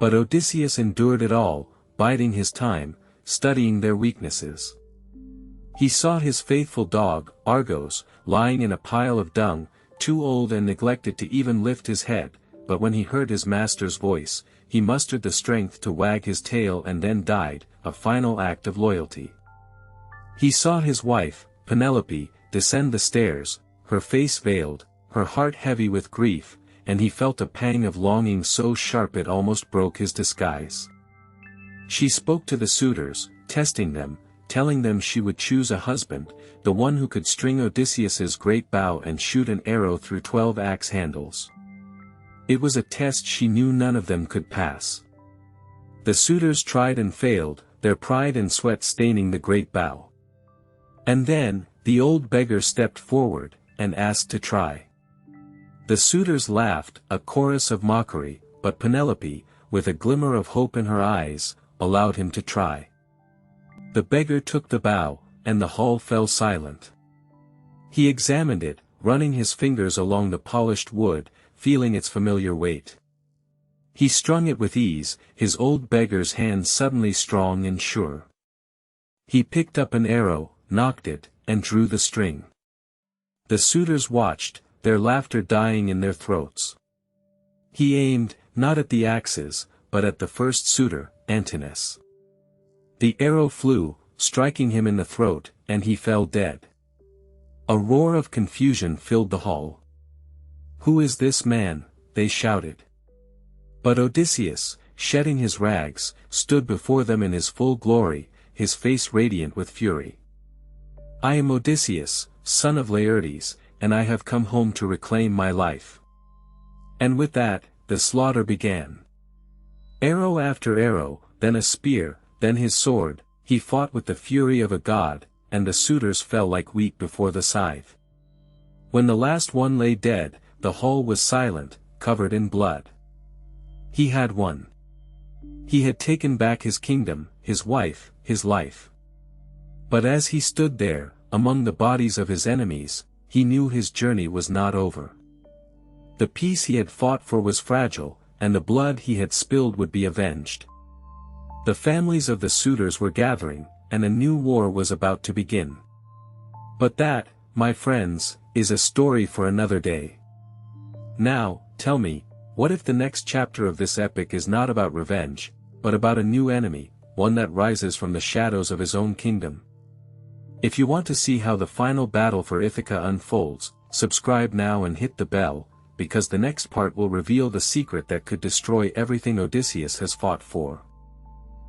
But Odysseus endured it all, biding his time, studying their weaknesses. He saw his faithful dog, Argos, lying in a pile of dung, too old and neglected to even lift his head, but when he heard his master's voice, he mustered the strength to wag his tail and then died, a final act of loyalty. He saw his wife, Penelope, descend the stairs, her face veiled, her heart heavy with grief, and he felt a pang of longing so sharp it almost broke his disguise. She spoke to the suitors, testing them, telling them she would choose a husband, the one who could string Odysseus's great bow and shoot an arrow through 12 axe handles. It was a test she knew none of them could pass. The suitors tried and failed, their pride and sweat staining the great bow. And then, the old beggar stepped forward, and asked to try. The suitors laughed, a chorus of mockery, but Penelope, with a glimmer of hope in her eyes, allowed him to try. The beggar took the bow, and the hull fell silent. He examined it, running his fingers along the polished wood, feeling its familiar weight. He strung it with ease, his old beggar's hand suddenly strong and sure. He picked up an arrow, nocked it, and drew the string. The suitors watched, their laughter dying in their throats. He aimed, not at the axes, but at the first suitor, Antinous. The arrow flew, striking him in the throat, and he fell dead. A roar of confusion filled the hall. "Who is this man?" they shouted. But Odysseus, shedding his rags, stood before them in his full glory, his face radiant with fury. "I am Odysseus, son of Laertes, and I have come home to reclaim my life." And with that, the slaughter began. Arrow after arrow, then a spear, then his sword, he fought with the fury of a god, and the suitors fell like wheat before the scythe. When the last one lay dead, the hall was silent, covered in blood. He had won. He had taken back his kingdom, his wife, his life. But as he stood there, among the bodies of his enemies, he knew his journey was not over. The peace he had fought for was fragile, and the blood he had spilled would be avenged. The families of the suitors were gathering, and a new war was about to begin. But that, my friends, is a story for another day. Now, tell me, what if the next chapter of this epic is not about revenge, but about a new enemy, one that rises from the shadows of his own kingdom? If you want to see how the final battle for Ithaca unfolds, subscribe now and hit the bell, because the next part will reveal the secret that could destroy everything Odysseus has fought for.